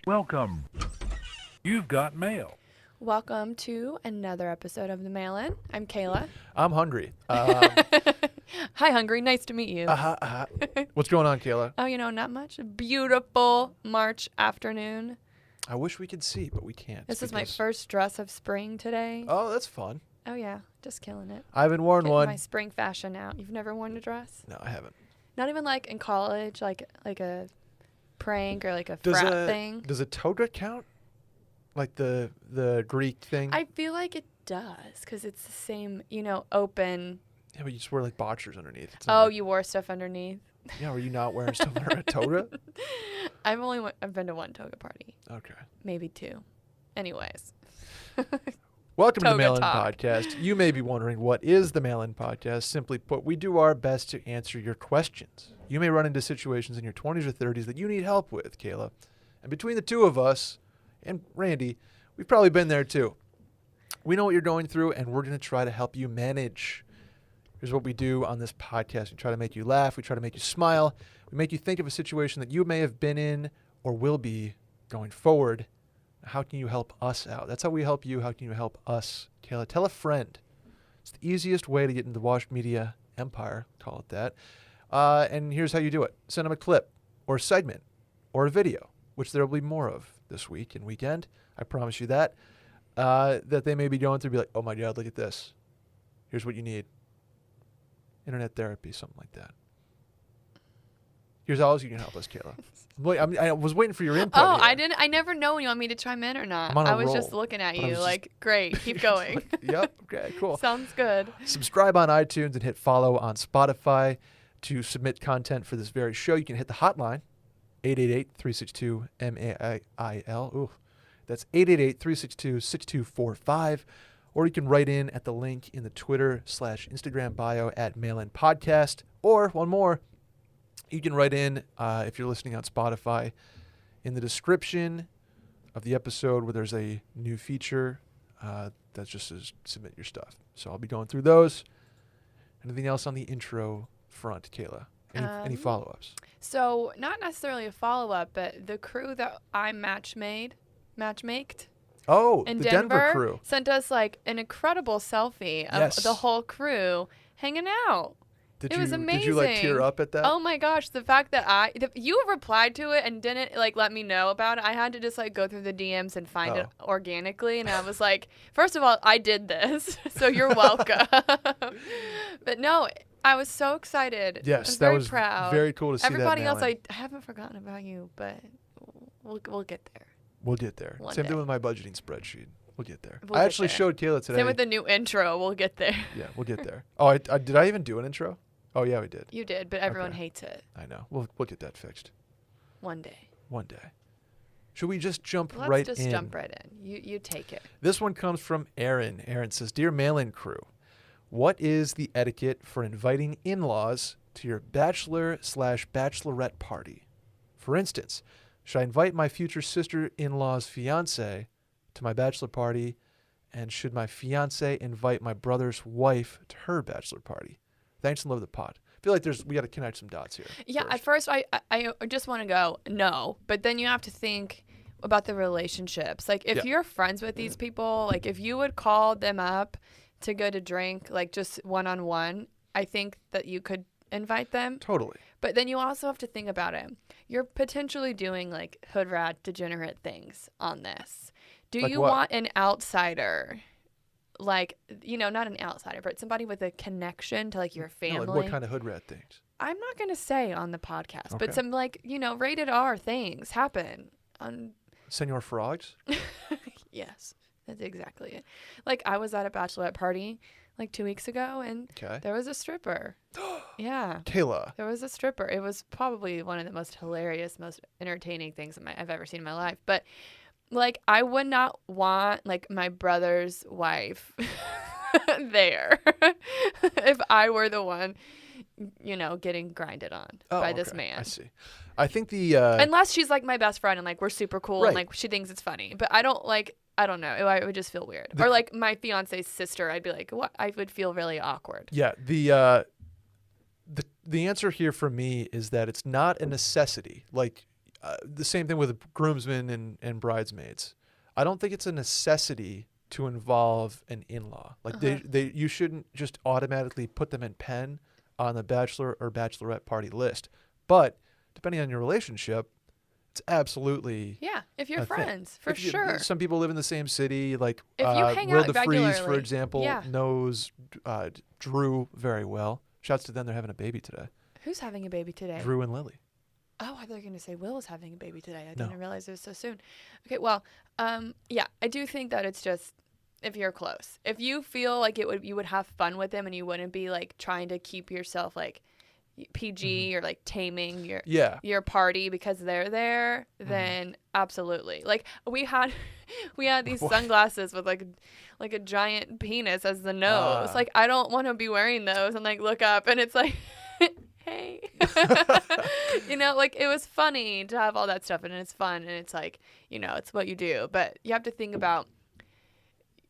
Welcome. You've got mail. Welcome to another episode of The Mail-In. I'm Kayla. I'm hungry. Hi, Hungry. Nice to meet you. What's going on, Kayla? Oh, not much. A beautiful March afternoon. I wish we could see, but we can't. This is my first dress of spring today. Oh, that's fun. Oh, yeah. Just killing it. I haven't worn Getting one. my spring fashion out. You've never worn a dress? No, I haven't. Not even like in college, like a prank or like a frat thing? Does a toga count? Like the Greek thing? I feel like it does because it's the same, open. Yeah, but you just wear like boxers underneath. Oh, you wore stuff underneath? Yeah, were you not wearing stuff under a toga? I've been to one toga party. Okay. Maybe two. Anyways. Welcome to the Toga Mail-In talk. Podcast. You may be wondering, what is the Mail-In Podcast? Simply put, we do our best to answer your questions. You may run into situations in your 20s or 30s that you need help with, Kayla. And between the two of us and Randy, we've probably been there too. We know what you're going through, and we're going to try to help you manage. Here's what we do on this podcast. We try to make you laugh. We try to make you smile. We make you think of a situation that you may have been in or will be going forward. How can you help us out? That's how we help you. How can you help us? Kayla, tell a friend. It's the easiest way to get into the Washed Media empire, call it that. And here's how you do it. Send them a clip or a segment or a video, which there will be more of this week and weekend. I promise you that. That they may be going through, be like, oh my God, look at this. Here's what you need. Internet therapy, something like that. Here's how else you can help us, Kayla. I was waiting for your input. Oh, here. I never know when you want me to chime in or not. I'm on a I was roll, just looking at but I you was like, great, keep going. Yep. Okay, cool. Sounds good. Subscribe on iTunes and hit follow on Spotify to submit content for this very show. You can hit the hotline, 888-362-MAIL. Ooh, that's 888-362-6245. Or you can write in at the link in the Twitter/Instagram bio at Mail-In Podcast. Or one more, you can write in if you're listening on Spotify in the description of the episode where there's a new feature that just says submit your stuff. So I'll be going through those. Anything else on the intro front, Kayla? Any follow-ups? So not necessarily a follow-up, but the crew that I matchmaked Oh, in the Denver crew sent us like an incredible selfie of the whole crew hanging out. It was amazing. Did you like tear up at that? Oh my gosh, the fact that you replied to it and didn't like let me know about it. I had to just like go through the DMs and find it organically, and I was like, first of all, I did this, so you're welcome. But no, I was so excited. Yes, I was that was proud. Very cool to see. Everybody that else, Mail-In. I haven't forgotten about you, but we'll get there. We'll get there. One Same day. thing with my budgeting spreadsheet. We'll get there. We'll I get actually there. showed Kayla today. Same with the new intro. We'll get there. Yeah, we'll get there. Oh, did I even do an intro? Oh, yeah, we did. You did, but everyone Okay. hates it. I know. We'll get that fixed. One day. One day. Should we just jump Let's right just in? jump right in. You take it. This one comes from Aaron. Aaron says, Dear Mail-In crew, what is the etiquette for inviting in-laws to your bachelor/bachelorette party? For instance, should I invite my future sister-in-law's fiance to my bachelor party, and should my fiance invite my brother's wife to her bachelor party? Thanks and love the pod. I feel like we got to connect some dots here. Yeah, at first I just want to go no, but then you have to think about the relationships. Like if you're friends with these people, like if you would call them up to go to drink, like just one-on-one, I think that you could invite them. Totally. But then you also have to think about it. You're potentially doing like hood rat degenerate things on this. Do Like you what? want an outsider? Like, not an outsider, but somebody with a connection to like your family. No, like what kind of hood rat things? I'm not going to say on the podcast, Okay. but some like, rated R things happen on. Senor Frogs? Yes, that's exactly it. Like I was at a bachelorette party like 2 weeks ago and Okay. there was a stripper. Yeah. Kayla. There was a stripper. It was probably one of the most hilarious, most entertaining things I've ever seen in my life. But like, I would not want like my brother's wife there if I were the one, getting grinded on by this man. I see. I think the Unless she's like my best friend and like we're super cool Right. and like she thinks it's funny. But I don't know. I would just feel weird. Or like my fiance's sister, I'd be like, what? I would feel really awkward. Yeah, the answer here for me is that it's not a necessity. Like the same thing with groomsmen and bridesmaids. I don't think it's a necessity to involve an in-law. Like you shouldn't just automatically put them in pen on the bachelor or bachelorette party list. But depending on your relationship, it's absolutely if you're a thing. friends, for sure. Some people live in the same city. Like If you hang Will out DeFreeze, for regularly, example, knows Drew very well. Shouts to them. They're having a baby today. Who's having a baby today? Drew and Lily. Oh, I thought you were going to say Will was having a baby today. I didn't realize it was so soon. Okay, well, I do think that it's just if you're close. If you feel like you would have fun with them and you wouldn't be like trying to keep yourself like PG or like taming your party because they're there, then absolutely. Like we had these sunglasses with like a giant penis as the nose. Like I don't want to be wearing those and like look up and it's like hey. Like it was funny to have all that stuff and it's fun and it's like, it's what you do. But you have to think about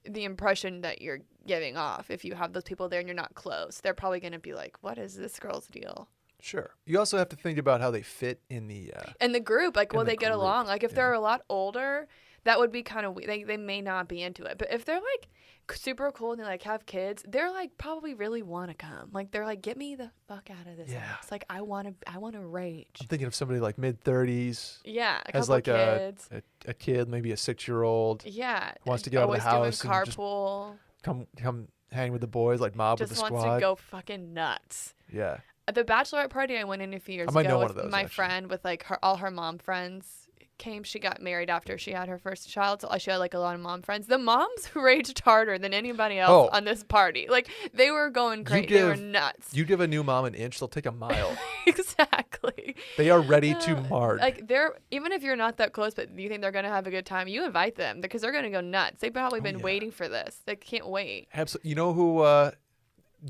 the impression that you're giving off. If you have those people there and you're not close, they're probably going to be like, what is this girl's deal? Sure. You also have to think about how they fit in the group. Like, will they get along? Like, if they're a lot older, that would be kind of weird. They may not be into it. But if they're like super cool and they like have kids, they're like probably really want to come. Like, they're like, get me the fuck out of this house. Like, I want to rage. I'm thinking of somebody like mid-30s. Yeah, has like kids. a kid, maybe a 6-year-old. Yeah, wants to get out of the house doing carpool. And just come hang with the boys, like mob with the squad. Just wants to go fucking nuts. Yeah. At the bachelorette party I went in a few years ago with my friend with like all her mom friends came. She got married after she had her first child, so she had like a lot of mom friends. The moms raged harder than anybody else on this party. Like they were going crazy. They were nuts. You give a new mom an inch, they'll take a mile. Exactly. They are ready to march. Like even if you're not that close, but you think they're gonna have a good time, you invite them because they're gonna go nuts. They've probably been waiting for this. They can't wait. Absolutely. You know who?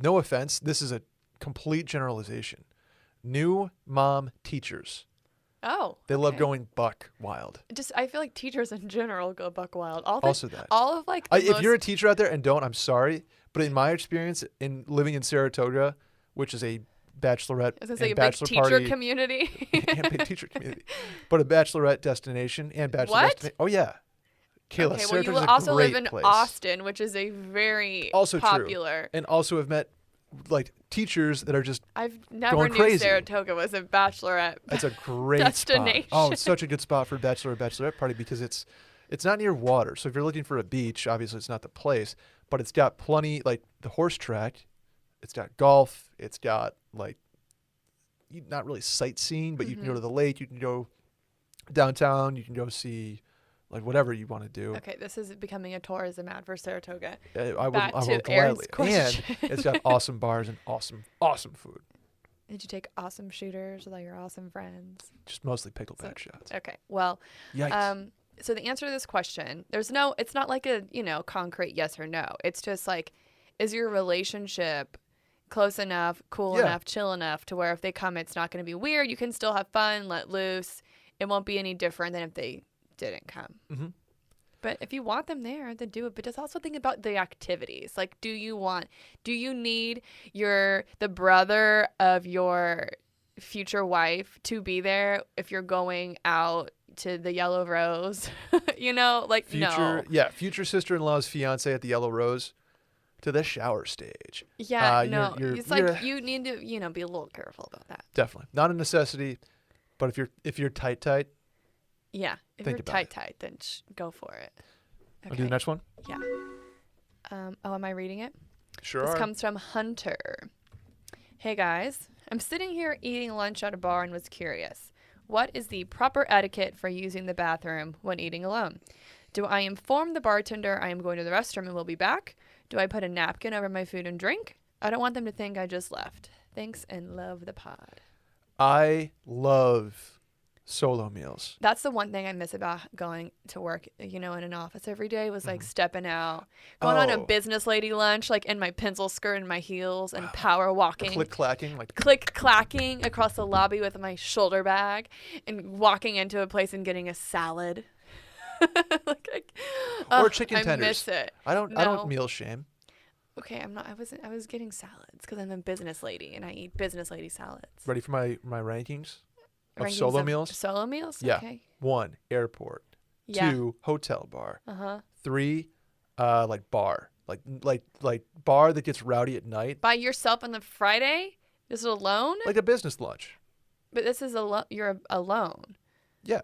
No offense, this is a complete generalization. New mom teachers. Oh, they love going buck wild. I feel like teachers in general go buck wild. All of like. If you're a teacher out there and don't, I'm sorry, but in my experience in living in Saratoga, which is a bachelorette and bachelor teacher party community, and big teacher community, but a bachelorette destination and bachelor destination. Oh yeah. Kayla, okay, well, you also live in Austin, which is a very also popular. True. And also have met like teachers that are just I've never going knew crazy. Saratoga was a bachelorette. That's a great destination. Spot. Oh, it's such a good spot for a bachelorette party because it's not near water. So if you're looking for a beach, obviously it's not the place, but it's got plenty, like the horse track. It's got golf. It's got like not really sightseeing, but you can go to the lake. You can go downtown. You can go see like whatever you want to do. Okay, this is becoming a tourism ad for Saratoga. I will gladly. And it's got awesome bars and awesome food. Did you take awesome shooters with all your awesome friends? Just mostly pickleback shots. Okay, well, yikes. So the answer to this question, it's not like a, concrete yes or no. It's just like, is your relationship close enough, cool enough, chill enough to where if they come, it's not going to be weird. You can still have fun, let loose. It won't be any different than if they didn't come. Mm-hmm. But if you want them there, then do it. But just also think about the activities. Like, do you need the brother of your future wife to be there if you're going out to the Yellow Rose? No. Yeah, future sister-in-law's fiance at the Yellow Rose to the shower stage. Yeah, no. It's like you need to, be a little careful about that. Definitely. Not a necessity, but if you're tight, yeah, if you're tight, then go for it. Okay. I'll do the next one? Yeah. Am I reading it? Sure. This comes from Hunter. Hey guys, I'm sitting here eating lunch at a bar and was curious. What is the proper etiquette for using the bathroom when eating alone? Do I inform the bartender I am going to the restroom and will be back? Do I put a napkin over my food and drink? I don't want them to think I just left. Thanks and love the pod. I love solo meals. That's the one thing I miss about going to work, in an office every day was like stepping out, going on a business lady lunch, like in my pencil skirt and my heels and power walking. Click-clacking across the lobby with my shoulder bag and walking into a place and getting a salad. Or chicken tenders. I miss it. I don't meal shame. Okay, I'm not. I was getting salads because I'm a business lady and I eat business lady salads. Ready for my rankings? of Rankings solo meals. Solo meals? Yeah. Okay. 1, airport. Yeah. 2, hotel bar. 3, like bar. Like bar that gets rowdy at night. By yourself on the Friday? This is alone? Like a business lunch. But this is you're alone. Yeah.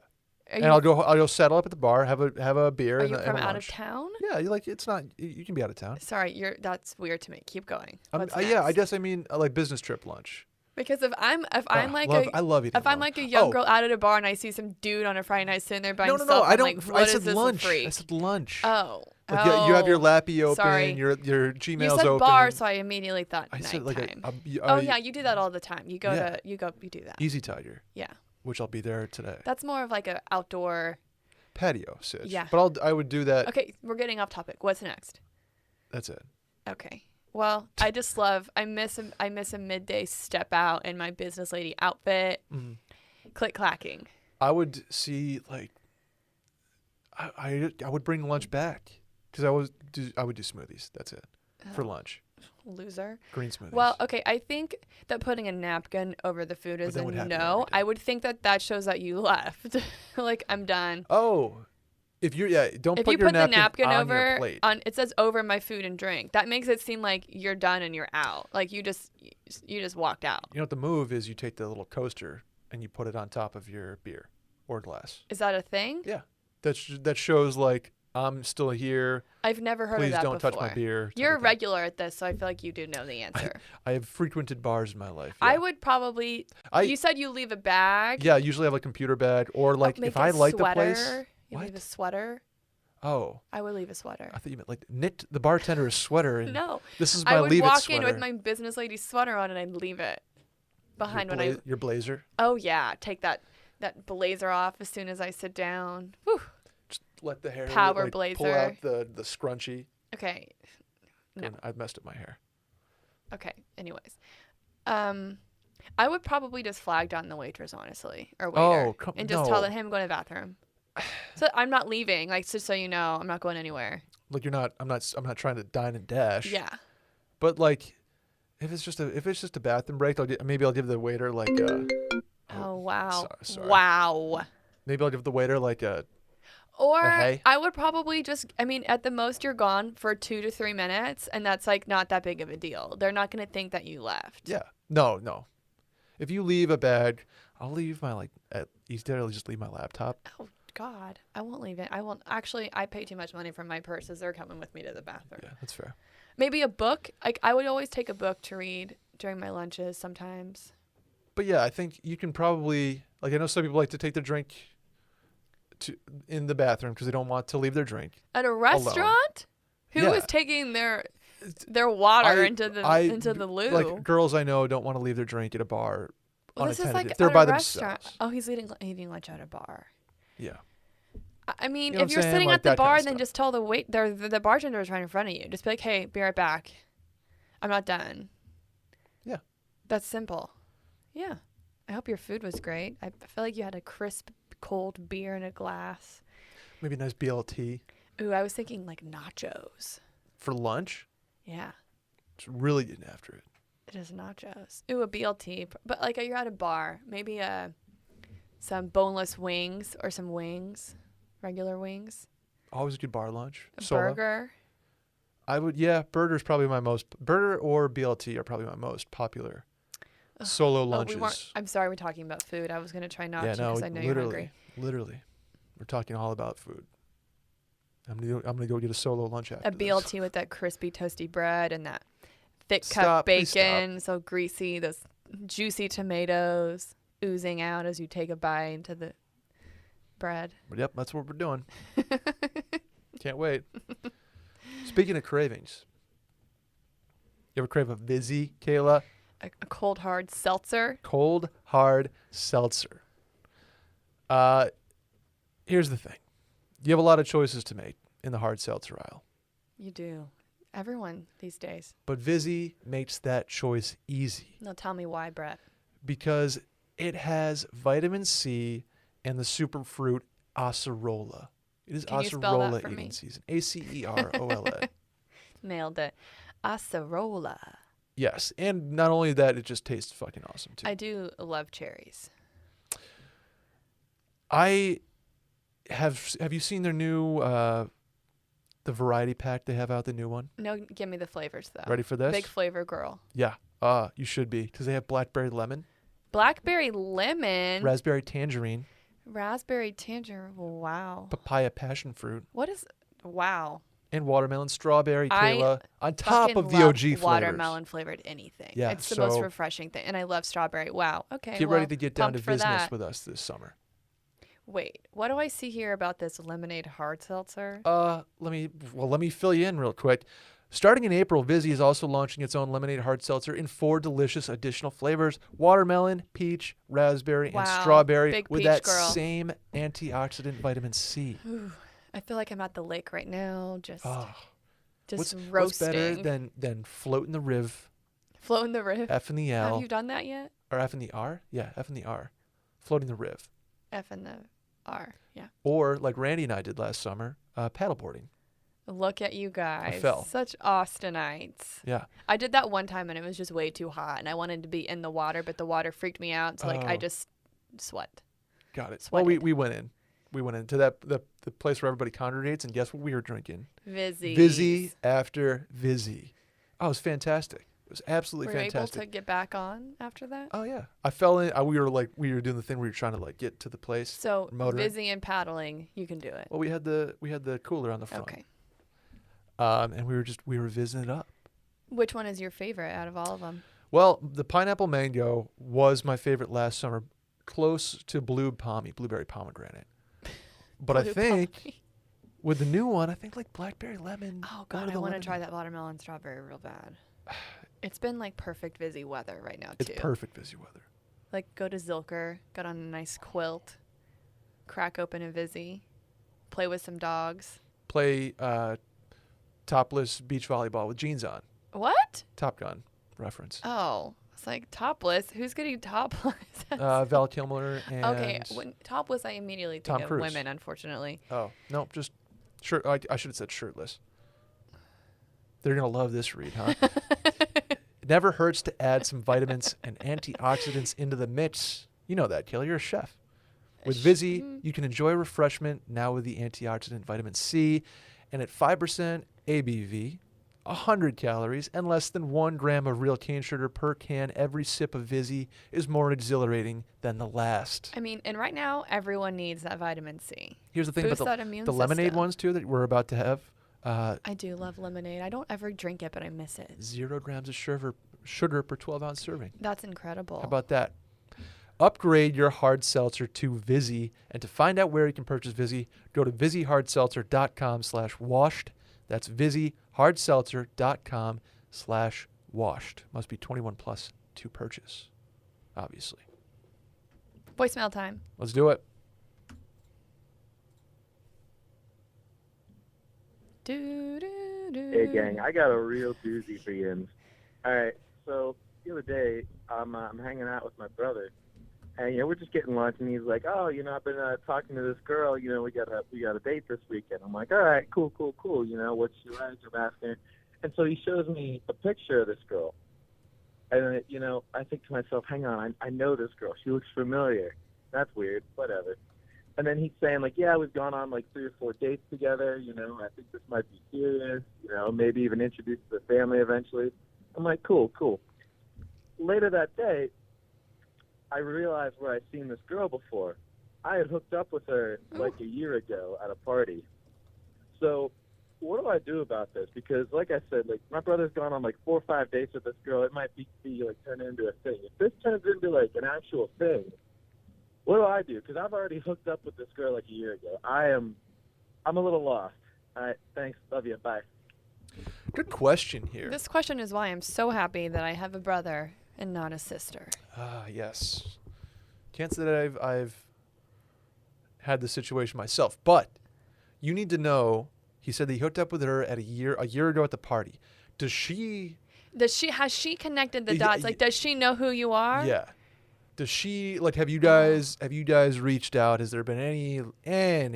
Are And you, I'll go settle up at the bar, have a beer are and you a, from and a out lunch. of town? Yeah, it's not you can be out of town. Sorry, that's weird to me. Keep going. What's Yeah, I next? guess I mean like business trip lunch. Because if I'm like I love eating if I'm alone. like a young girl out at a bar and I see some dude on a Friday night sitting there by No, himself, I I'm don't. like, I what said is this lunch. freak? I said lunch. Oh. Like you have your lappy open, Sorry. your Gmail's You said open. bar, so I immediately thought I nighttime. said like Oh yeah, you do that all the time. You do that. Easy Tiger, Yeah. which I'll be there today. That's more of like a outdoor. Patio sitch. Yeah. But I would do that. Okay, we're getting off topic. What's next? That's it. Okay. Well, I just I miss a midday step out in my business lady outfit. Click clacking. I would see like I would bring lunch back because I would do smoothies. That's it for lunch. Loser. Green smoothies. Well, okay, I think that putting a napkin over the food is that a would happen no. every day. I would think that shows that you left. Like, I'm done. Oh, don't If put you your put the napkin on over your plate. it says over my food and drink. That makes it seem like you're done and you're out. Like you just walked out. You know what the move is? You take the little coaster and you put it on top of your beer or glass. Is that a thing? Yeah, that shows like I'm still here. I've never heard Please of that don't before. touch my beer. You're a type of thing. regular at this, so I feel like you do know the answer. I have frequented bars in my life. I yeah. would probably. I- You said you leave a bag. Yeah, I usually have a computer bag or like Make if I a like the sweater. place. You What? leave a sweater. Oh, I would leave a sweater. I thought you meant like knit the bartender's sweater. And No. this is my I would leave it walk sweater. in with my business lady sweater on and I'd leave it behind when I. Your blazer. Oh yeah, take that blazer off as soon as I sit down. Whew. Just let the hair Power like, blazer. pull out the scrunchie. Okay. No. And I've messed up my hair. Okay. Anyways, I would probably just flag down the waitress, honestly, or waiter, and just tell them, "Hey, I'm going to the bathroom." So I'm not leaving. Like, just so you know, I'm not going anywhere. Like I'm not trying to dine and dash. Yeah. But like, if it's just a bathroom break, maybe I'll give the waiter like Oh wow. sorry. Wow. Maybe I'll give the waiter like a. Or hey. I would probably at the most you're gone for 2 to 3 minutes, and that's like not that big of a deal. They're not going to think that you left. Yeah. No. If you leave a bag, I'll leave my just leave my laptop. Oh God, I won't leave it. I won't actually. I pay too much money for my purses. They're coming with me to the bathroom. Yeah, that's fair. Maybe a book. Like I would always take a book to read during my lunches sometimes. But yeah, I think you can probably I know some people like to take their drink in the bathroom because they don't want to leave their drink At a restaurant? Who Yeah. is taking their water into the loo? Like girls I know don't want to leave their drink at a bar Well, this is unattended like if they're at by a restaurant. themselves. Oh, he's eating lunch at a bar. Yeah. I mean, You know if what you're I'm saying? sitting Like at the that kinda bar, then stuff. just tell the bartender is right in front of you. Just be like, "Hey, be right back. I'm not done." Yeah. That's simple. Yeah. I hope your food was great. I feel like you had a crisp, cold beer in a glass. Maybe a nice BLT Ooh, I was thinking like nachos. for lunch. Yeah. Just really getting after it. It is nachos. Ooh, a BLT. But like you're at a bar. Maybe some boneless wings or some wings. Regular wings. Always a good bar lunch. A Solo. burger. Burger's probably burger or BLT are probably my most popular solo lunches. I'm sorry we're talking about food. I was going to try not to because I know you're hungry. Literally. We're talking all about food. I'm gonna go get a solo lunch after A this. BLT with that crispy, toasty bread and that thick cut Stop, please bacon, so greasy, those juicy tomatoes oozing out as you take a bite into the bread. But yep, that's what we're doing. Can't wait. Speaking of cravings, you ever crave a Vizzy, Kayla? A cold, hard seltzer. Cold, hard seltzer. Here's the thing. You have a lot of choices to make in the hard seltzer aisle. You do. Everyone these days. But Vizzy makes that choice easy Now tell me why, Brett. because it has vitamin C and the superfruit acerola. It is Can you spell that acerola for eating me? season. ACEROLA. Nailed it. Acerola. Yes, and not only that, it just tastes fucking awesome too. I do love cherries. I have you seen their new the variety pack they have out, the new one? No, give me the flavors though. Ready for this? Big flavor girl. Yeah. You should be, because they have blackberry lemon, Blackberry lemon. raspberry tangerine, Raspberry tangerine. Wow. papaya passion fruit, What is? Wow. and watermelon strawberry, I Kayla, on top Fucking of the love OG flavors. watermelon flavored anything. Yeah, It's the most so- refreshing thing, and I love strawberry. Wow. Okay. Get ready to get down to pumped for business that. with us this summer. Wait, what do I see here about this lemonade hard seltzer? Let me fill you in real quick. Starting in April, Vizzy is also launching its own lemonade hard seltzer in 4 delicious additional flavors: watermelon, peach, raspberry, and Wow, strawberry, big with peach that girl. same antioxidant vitamin C. Ooh, I feel like I'm at the lake right now, just What's roasting. better than floating the riv, Floating the riff. F and the L, Have you done that yet? or F and the R? Yeah, F and the R. Floating the riv. F and the R. Yeah. Or like Randy and I did last summer, paddleboarding. Look at you guys. fell. Such Austinites. Yeah. I did that one time and it was just way too hot and I wanted to be in the water, but the water freaked me out. So like I Oh. just sweat. Got it. Well, Sweated. we went in. We went into the place where everybody congregates, and guess what we were drinking? Vizzy. Vizzy after Vizzy. Oh, it was fantastic. It was absolutely Were you able fantastic. to get back on after that? Oh yeah, I fell in. We were doing the thing where you're trying to like get to the place. So motoring. Vizzy and paddling, you can do it. Well, we had the cooler on the front. Okay. And we were visiting it up. Which one is your favorite out of all of them? Well, the pineapple mango was my favorite last summer, close to blueberry pomegranate. But I Blue think Poppy. with the new one, I think like blackberry lemon. Oh or god, I the want to lemon. try that watermelon strawberry real bad. It's been like perfect Vizzy weather right now It's too. perfect Vizzy weather. Like go to Zilker, get on a nice quilt, crack open a Vizzy, play with some dogs. Play topless beach volleyball with jeans on. What? Top Gun reference. Oh, it's like topless. Who's getting topless? Val Kilmer and Okay, when topless, I immediately think Tom of Cruise. women. Unfortunately, oh no, just shirt. I should have said shirtless. They're gonna love this read, huh? It never hurts to add some vitamins and antioxidants into the mix. You know that, Kayla. You're a chef. With Vizzy, you can enjoy refreshment now with the antioxidant vitamin C, and at 5% ABV, 100 calories, and less than 1 gram of real cane sugar per can. Every sip of Vizzy is more exhilarating than the last. I mean, and right now everyone needs that vitamin C. Here's the thing Boost about that immune the lemonade system. ones too that we're about to have. I do love lemonade. I don't ever drink it, but I miss it. 0 grams of sugar per 12-ounce serving. That's incredible. How about that? Upgrade your hard seltzer to Vizzy, and to find out where you can purchase Vizzy, go to VizzyHardSeltzer.com/washed. That's VizzyHardSeltzer.com/washed. Must be 21 plus to purchase, obviously. Voicemail time. Let's do it. Hey gang, I got a real doozy for you. All right, so the other day I'm hanging out with my brother, and we're just getting lunch, and he's like, "Oh, I've been talking to this girl. We got a date this weekend." I'm like, "All right, cool. What's she like?" I'm asking her, and so he shows me a picture of this girl, and I think to myself, "Hang on, I know this girl. She looks familiar. That's weird. Whatever." And then he's saying, like, yeah, we've gone on, like, 3 or 4 dates together. I think this might be serious. Maybe even introduced to the family eventually. I'm like, cool. Later that day, I realized where I'd seen this girl before. I had hooked up with her, like, a year ago at a party. So what do I do about this? Because, like I said, like, my brother's gone on, like, 4 or 5 dates with this girl. It might be like, turn into a thing. If this turns into, like, an actual thing, what do I do? Because I've already hooked up with this girl like a year ago. I'm a little lost. All right, thanks. Love you. Bye. Good question here. This question is why I'm so happy that I have a brother and not a sister. Yes. Can't say that I've had this situation myself, but you need to know. He said that he hooked up with her a year ago at the party. Has she connected the dots? Like, does she know who you are? Yeah. Does she have you guys reached out? Has there been any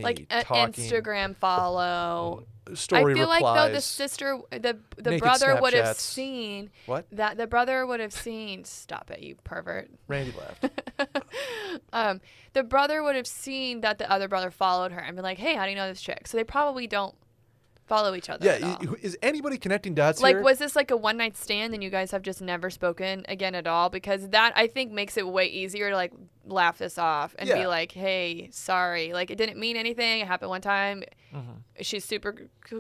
Like talking? Instagram follow? Story I feel replies. like though the sister, the Naked brother would have Snapchats. seen What? that the brother would have seen. Stop it, you pervert. Randy laughed. The brother would have seen that the other brother followed her and been like, hey, how do you know this chick? So they probably don't follow each other at all. Is anybody connecting dots Like, here? was this like a one night stand and you guys have just never spoken again at all? Because that, I think, makes it way easier to like laugh this off and be like, hey, sorry. Like, it didn't mean anything. It happened one time. She's super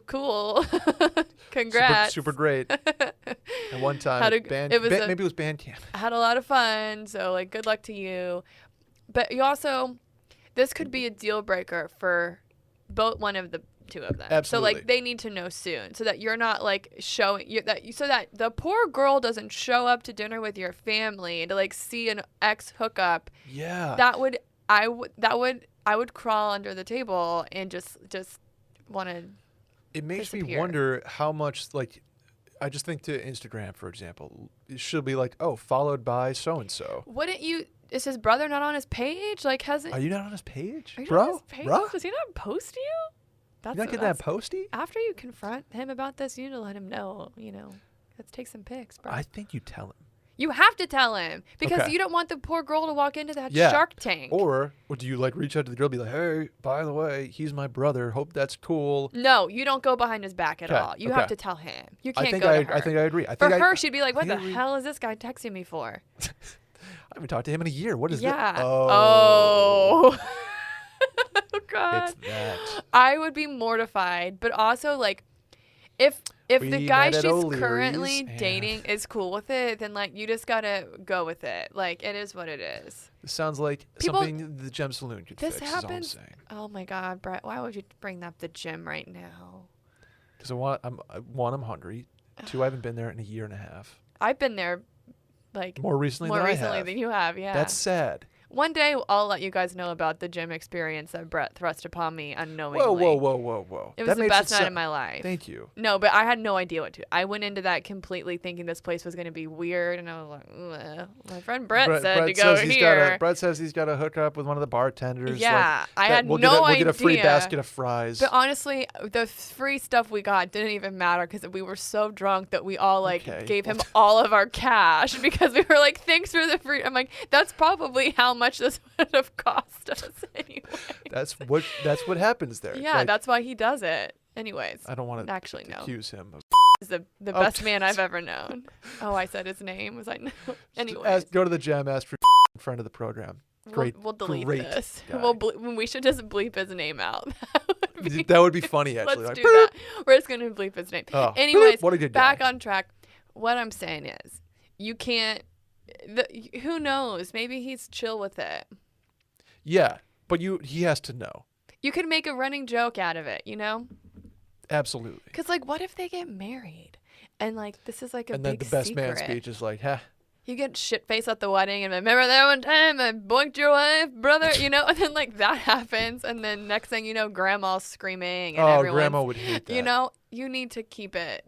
cool. Congrats. Super great. And one time, maybe it was band camp. I had a lot of fun. So, like, good luck to you. But you also, this could be a deal breaker for one of the two of them. Absolutely. So like they need to know soon so that you're not like showing so that the poor girl doesn't show up to dinner with your family to like see an ex hookup. Yeah. I would crawl under the table and just want to. It makes me disappear. wonder how much, like, I just think to Instagram, for example, it should be like, oh, followed by so and so. Wouldn't you? Is his brother not on his page? Like, hasn't? Are you not on his page, Are you bro? not on his page? Bro? Does he not post you? You not getting that posty? After you confront him about this, you need to let him know, let's take some pics, bro. I think you tell him. You have to tell him because Okay. you don't want the poor girl to walk into that Yeah. Shark Tank. Or do you like reach out to the girl and be like, hey, by the way, he's my brother. Hope that's cool. No, you don't go behind his back at Okay, all. You okay. have to tell him. You I can't think go to her. I think I agree. For her, she'd be like, what the agree. hell is this guy texting me for? I haven't talked to him in a year. What is Yeah. that? Oh. Oh, God. It's that. I would be mortified, but also like if We the guy met at she's O'Leary's currently and- dating is cool with it, then like you just gotta go with it. Like it is what it is. This sounds like People- something the Gem Saloon could This fix. happens. Is all I'm saying. Oh my God, Brett, why would you bring up the gym right now? Because I'm hungry. Two, I haven't been there in a year and a half. I've been there like More recently than I have. than you have, yeah. That's sad. One day I'll let you guys know about the gym experience that Brett thrust upon me unknowingly. Whoa. It was That the makes best night sound- of my life. Thank you. No, but I had no idea what to. I went into that completely thinking this place was going to be weird, and I was like, ugh. My friend Brett said to go here. Brett says he's got to hook up with one of the bartenders. Yeah, I had we'll no We'll get a free idea. basket of fries. But honestly, the free stuff we got didn't even matter because we were so drunk that we all like Okay. gave him all of our cash because we were like, thanks for the free. I'm like, that's probably how much this would have cost us anyway. That's what happens there. Yeah, Like, that's why he does it. Anyways, I don't want to actually no. accuse him of. Is the best man I've ever known. Oh, I said his name. Was I no? Anyways, Go to the gym, ask for friend of the program. Great. We'll delete great this. guy. We should just bleep his name out. That would be funny, actually. Let's Like, do that. We're just gonna bleep his name. Oh, Anyways, what a good back guy. on track. What I'm saying is, you can't. Who knows? Maybe he's chill with it. Yeah, but he has to know. You could make a running joke out of it, Absolutely. Because like, what if they get married, and like this is like a And then big the best man secret? speech is like, huh. You get shit faced at the wedding, and remember that one time I boinked your wife, brother, and then like that happens, and then next thing you know, grandma's screaming, and everyone's, grandma would hate that. You need to keep it.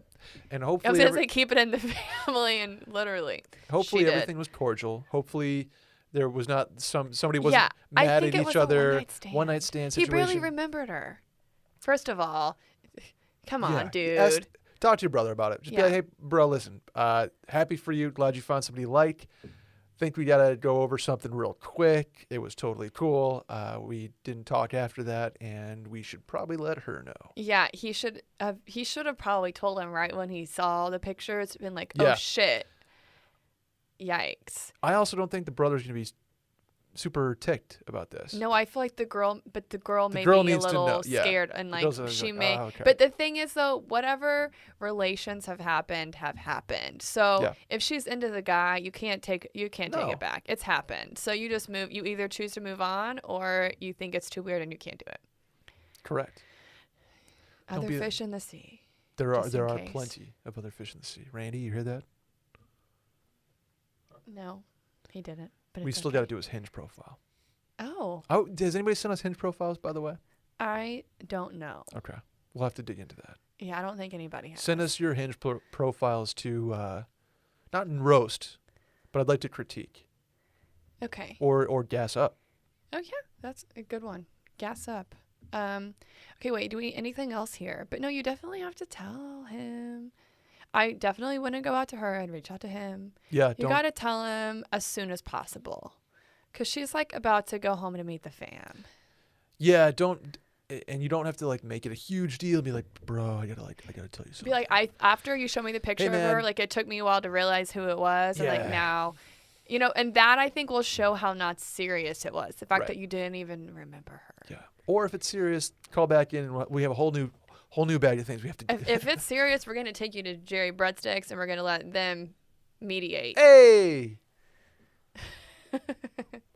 And I hopefully, was gonna say keep it in the family, and literally. hopefully she did. everything was cordial. Hopefully there was not somebody wasn't Yeah, I mad think at it was each a other. one-night stand. One night stand He situation. barely remembered her. First of all, come on, Yeah. dude. Talk to your brother about it. Just be like, hey, bro, listen. Happy for you. Glad you found somebody you like. Think we gotta go over something real quick. It was totally cool. We didn't talk after that, and we should probably let her know. Yeah, he should have probably told him right when he saw the pictures. Been like, Yeah. oh shit, yikes. I also don't think the brother's gonna be super ticked about this. No, I feel like the girl may girl be a needs to little know, yeah. scared, and The like girl's she like, may. "Oh, okay." But the thing is, though, whatever relations have happened. So Yeah. if she's into the guy, you can't take No. it back. It's happened. So you just move. You either choose to move on, or you think it's too weird and you can't do it. Correct. Don't Other be- fish in the sea. There Just in are case. plenty of other fish in the sea. Randy, you hear that? No, he didn't. But We it's still okay. got to do his Hinge profile. Oh, Oh, does anybody send us Hinge profiles, by the way? I don't know. Okay. We'll have to dig into that. Yeah, I don't think anybody has. Send us your Hinge profiles to, not in roast, but I'd like to critique Okay. or gas up. Oh yeah, that's a good one. Gas up. Okay, wait. Do we anything else here? But no, you definitely have to tell him. I definitely wouldn't go out to her. I'd reach out to him. Yeah, You don't. got to tell him as soon as possible, Because she's like about to go home to meet the fam. Yeah, and you don't have to like make it a huge deal. Be like, bro, I gotta tell you something. Be like, after you show me the picture of her, like it took me a while to realize who it was, and like now, and that I think will show how not serious it was. The fact that you didn't even remember her. Yeah. Or if it's serious, call back in. And we have a whole new bag of things we have to do. If it's serious, we're gonna take you to Jerry Breadsticks, and we're gonna let them mediate. Hey.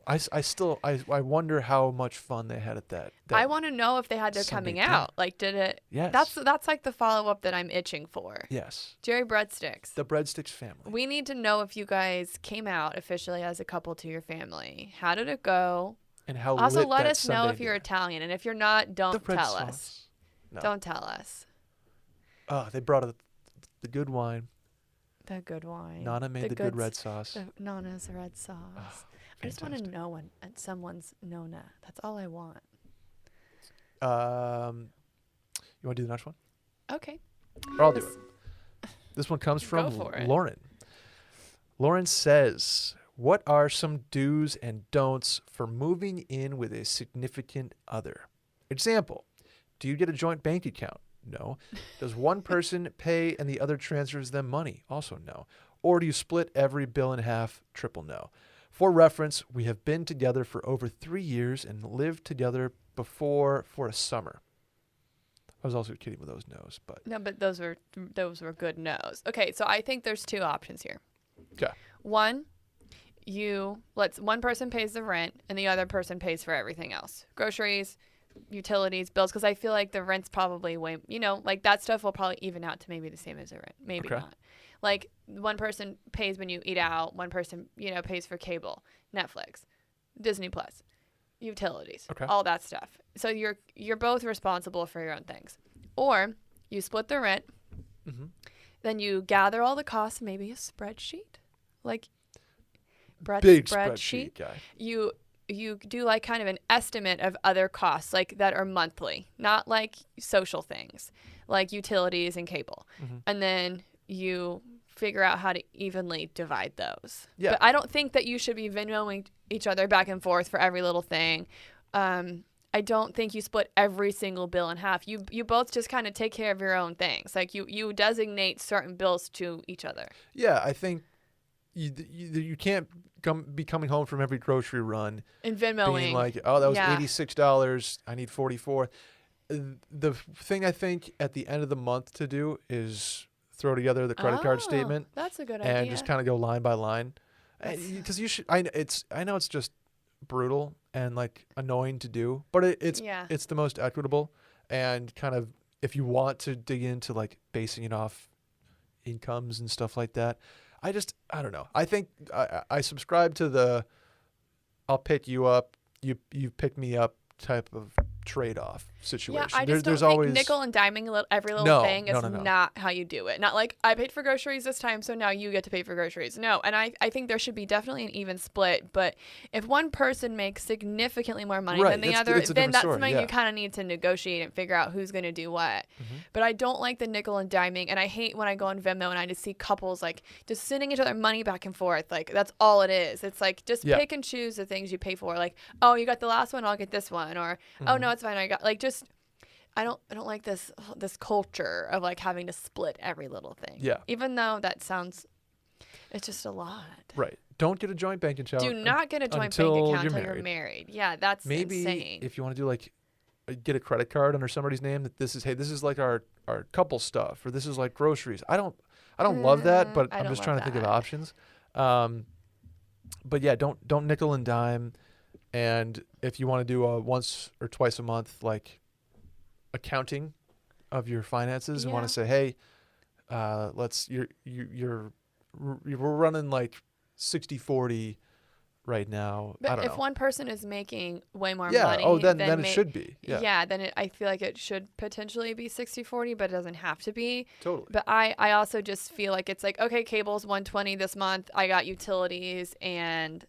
I wonder how much fun they had at that. I want to know if they had their Sunday coming out. Like, did it? Yes. That's like the follow up that I'm itching for. Yes. Jerry Breadsticks. The Breadsticks family. We need to know if you guys came out officially as a couple to your family. How did it go? And how also lit let that us know Sunday if you're dinner. Italian, and if you're not, don't The red tell sauce. us. No. Don't tell us. Oh, they brought the good wine. The good wine. Nana made the good red sauce. Nana's red sauce. Oh, I just want to fantastic. know when someone's Nona. That's all I want. You want to do the next one? Okay. Or I'll do it. This one comes from Go for it. Lauren. Lauren says, what are some do's and don'ts for moving in with a significant other? Example, do you get a joint bank account? No. Does one person pay and the other transfers them money? Also no. Or do you split every bill in half? Triple no. For reference, we have been together for over 3 years and lived together before for a summer. I was also kidding with those no's, but No, but those were good no's. Okay, so I think there's two options here. okay. One, one person pays the rent and the other person pays for everything else. Groceries, utilities, bills, because I feel like the rent's probably like that stuff will probably even out to maybe the same as the rent. Maybe Okay. not. Like one person pays when you eat out, one person, pays for cable, Netflix, Disney Plus, utilities, all that stuff. So you're both responsible for your own things. Or you split the rent, then you gather all the costs, maybe a spreadsheet, like Big spreadsheet. guy. You do like kind of an estimate of other costs like that are monthly, not like social things like utilities and cable. And then you figure out how to evenly divide those. Yeah. But I don't think that you should be Venmoing each other back and forth for every little thing. I don't think you split every single bill in half. You both just kind of take care of your own things. Like you designate certain bills to each other. Yeah, I think you can't be coming home from every grocery run And Venmoing. being like, oh, that was Yeah. $86. I need $44. The thing I think at the end of the month to do is throw together the credit card statement That's a good and idea. just kind of go line by line. Because you should. I know it's just brutal and like annoying to do, but it's the most equitable and kind of if you want to dig into like basing it off incomes and stuff like that. I don't know. I think I subscribe to the I'll pick you up, you pick me up type of trade-off situation. Yeah, I just don't there's think always nickel and diming every little thing is no. not how you do it. Not like I paid for groceries this time, so now you get to pay for groceries. No, and I think there should be definitely an even split. But if one person makes significantly more money than the other, then that's something you kind of need to negotiate and figure out who's going to do what. But I don't like the nickel and diming, and I hate when I go on Venmo and I just see couples like just sending each other money back and forth. Like that's all it is. It's like just pick and choose the things you pay for. Like, oh, you got the last one, I'll get this one, or oh no, it's fine, I got like just. I don't like this culture of like having to split every little thing. Yeah. Even though that sounds, it's just a lot. Right. Don't get a joint bank account. Do not get a joint bank account until you're married. Yeah, that's maybe insane. if you want to do like get a credit card under somebody's name that this is like our couple stuff or this is like groceries. I don't love that, but I'm just trying to think of options. But yeah, don't nickel and dime. And if you want to do a once or twice a month like accounting of your finances and want to say, hey, we're running like 60-40 right now. But I don't know. if one person is making way more Yeah. money, Oh, then it should be. Yeah. Then I feel like it should potentially be 60-40, but it doesn't have to be. Totally. But I also just feel like it's like, okay, cable's $120 this month. I got utilities and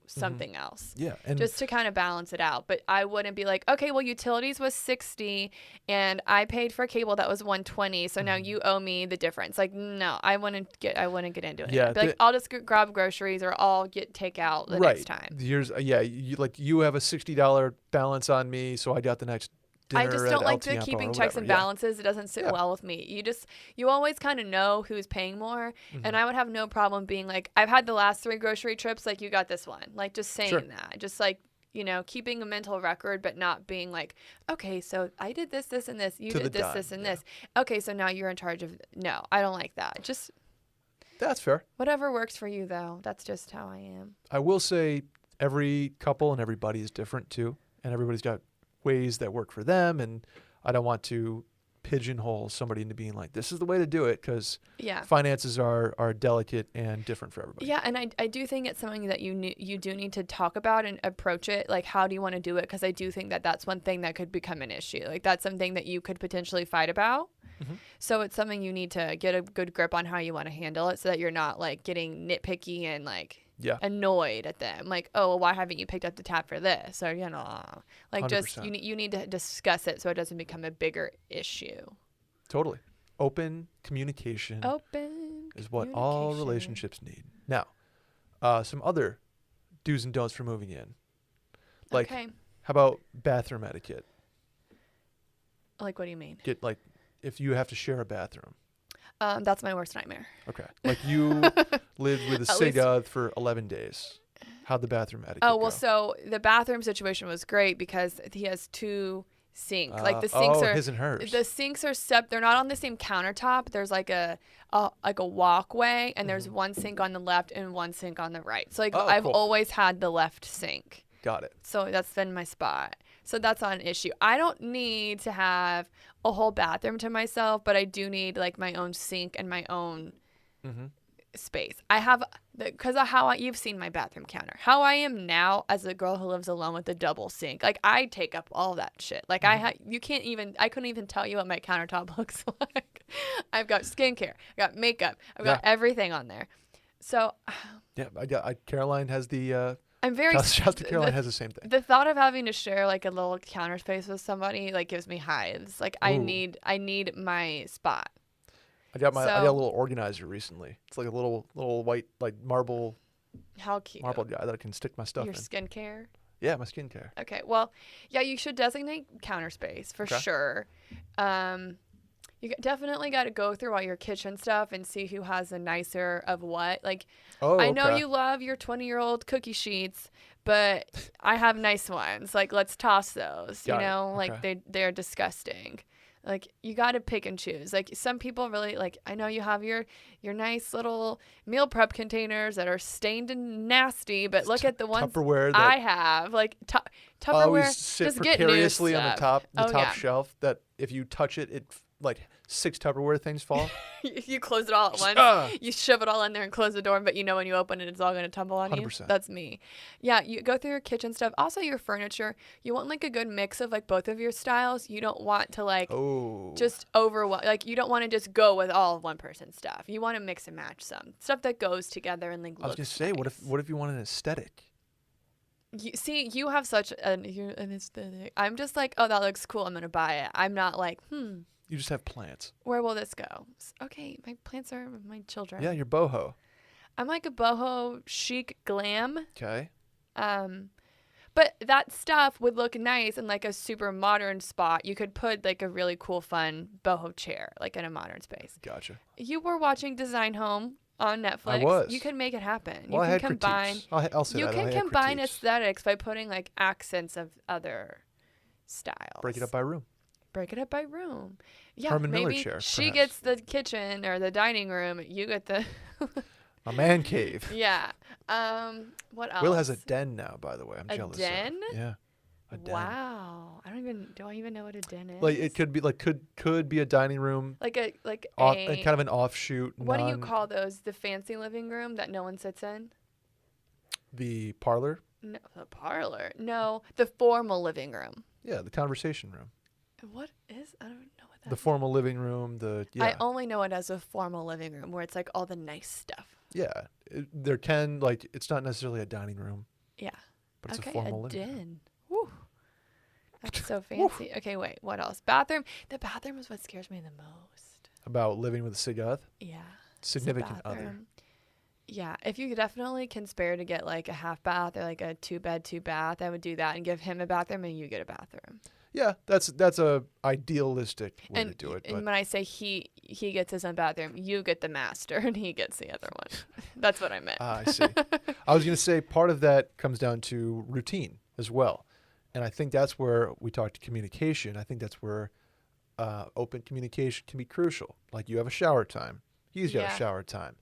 something else. Yeah. And Just to kind of balance it out. But I wouldn't be like, okay, well, utilities was $60 and I paid for cable that was $120, so now you owe me the difference. Like, no, I wouldn't get into it. Yeah, Be like, I'll just grab groceries or I'll get takeout the next time. You have a $60 balance on me, so I got the next dinner I just don't at like El the Tiempo keeping or checks whatever. and balances. It doesn't sit well with me. You always kind of know who's paying more, and I would have no problem being like, I've had the last 3 grocery trips, like you got this one, like just saying that, just like keeping a mental record, but not being like, okay, so I did this, this, and this. You did this, this, and this. Okay, so now you're in charge of. No, I don't like that. Just That's fair. whatever works for you, though. That's just how I am. I will say every couple and everybody is different too, and everybody's got ways that work for them, and I don't want to pigeonhole somebody into being like, this is the way to do it, because finances are delicate and different for everybody. Yeah, and I do think it's something that you do need to talk about and approach it. Like, how do you want to do it? Because I do think that that's one thing that could become an issue. Like, that's something that you could potentially fight about. So it's something you need to get a good grip on how you want to handle it, so that you're not like getting nitpicky and like annoyed at them. Like, oh, well, why haven't you picked up the tab for this? Or like 100%. Just you need to discuss it so it doesn't become a bigger issue. Totally. Open communication is what all relationships need. Now, some other do's and don'ts for moving in. Like, how about bathroom etiquette? Like, what do you mean? If you have to share a bathroom. That's my worst nightmare. Okay. Like, you lived with a Sega for 11 days. How'd the bathroom etiquette go? So the bathroom situation was great because he has 2 sinks. Like, the sinks are his and hers. The sinks are they're not on the same countertop. There's like a walkway, and there's one sink on the left and one sink on the right. So I've always had the left sink. Got it. So that's been my spot. So that's not an issue. I don't need to have a whole bathroom to myself, but I do need like my own sink and my own space. I have, because of how you've seen my bathroom counter, how I am now as a girl who lives alone with a double sink. Like, I take up all that shit. Like, I couldn't even tell you what my countertop looks like. I've got skincare, I've got makeup, I've got everything on there. So Caroline has the I'm very Shouts to Caroline has the same thing. The thought of having to share like a little counter space with somebody like gives me hives. Like, I need my spot. I got a little organizer recently. It's like a little white like marble. How cute. Marble guy that I can stick my stuff in. Your skincare? Yeah, my skincare. Okay. Well, yeah, you should designate counter space for sure. You definitely got to go through all your kitchen stuff and see who has a nicer of what. Like, I know you love your 20-year-old cookie sheets, but I have nice ones. Like, let's toss those. Like they're disgusting. Like, you got to pick and choose. Like, some people really, like, I know you have your nice little meal prep containers that are stained and nasty, but look at the ones Tupperware that I have. Like, Tupperware, always sit just precariously get new on the stuff. top shelf that if you touch it, like 6 Tupperware things fall. You close it all at once. You shove it all in there and close the door, but when you open it, it's all going to tumble on 100%. you. That's me. Yeah, you go through your kitchen stuff. Also, your furniture. You want like a good mix of like both of your styles. You don't want to like just overwhelm. Like, you don't want to just go with all of one person's stuff. You want to mix and match some stuff that goes together and like. I was gonna say, nice. what if you want an aesthetic? You have such an aesthetic. I'm just like, oh, that looks cool, I'm gonna buy it. I'm not like, You just have plants. Where will this go? Okay, my plants are my children. Yeah, you're boho. I'm like a boho chic glam. Okay. But that stuff would look nice in like a super modern spot. You could put like a really cool, fun boho chair, like in a modern space. Gotcha. You were watching Design Home on Netflix. I was. You can make it happen. Well, you I had can combine. critiques. I'll say you that. can combine aesthetics by putting like accents of other styles. Break it up by room. Break it up by room. Yeah, Herman Miller maybe chair, she perhaps. gets the kitchen or the dining room. You get the a man cave. Yeah. What else? Will has a den now, by the way. I'm jealous. A den? Yeah. A den. Wow. Do I even know what a den is? Like, it could be like could be a dining room. Like a kind of an offshoot. What do you call those? The fancy living room that no one sits in? The parlor? No, the parlor. No, the formal living room. Yeah, the conversation room. What is? I don't know what that The is. formal living room, I only know it as a formal living room where it's like all the nice stuff. Yeah, there can it's not necessarily a dining room, Yeah. but it's Okay, a formal a living room. den. Woo. That's so fancy. Okay, wait. What else? Bathroom. The bathroom is what scares me the most. About living with a Sigoth, Yeah. significant the other. bathroom. Yeah, if you definitely can spare to get like a half bath or like a 2-bed, 2-bath, I would do that and give him a bathroom and you get a bathroom. Yeah, that's a idealistic way to do it. And But when I say he gets his own bathroom, you get the master and he gets the other one. That's what I meant. I see. I was going to say part of that comes down to routine as well. And I think that's where we talked communication. I think that's where open communication can be crucial. Like you have a shower time. He's got a Yeah. shower time.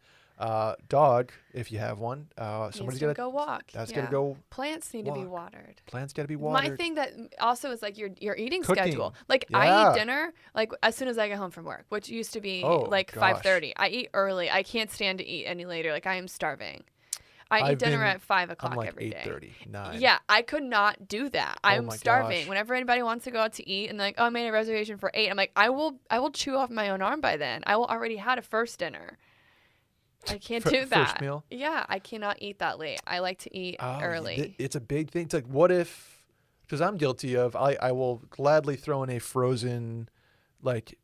Dog, if you have one, somebody's got to go walk. That's Yeah. got to go. Plants need to be walk. watered. Plants got to be watered. My thing that also is like your eating Cooking. schedule. Like I Yeah. eat dinner like as soon as I get home from work, which used to be Oh, like gosh. 5:30. I eat early. I can't stand to eat any later. Like I am starving. I eat I've dinner been- at 5 I'm o'clock like every day. 8:30, 9. Yeah, I could not do that. I'm my starving. gosh. Whenever anybody wants to go out to eat and they're like, oh, I made a reservation for 8, I'm like, I will chew off my own arm by then. I will already had a first dinner. I can't do that. First meal? Yeah, I cannot eat that late. I like to eat Oh, early. It's a big thing. It's like, what if, because I'm guilty of, I will gladly throw in a frozen, like,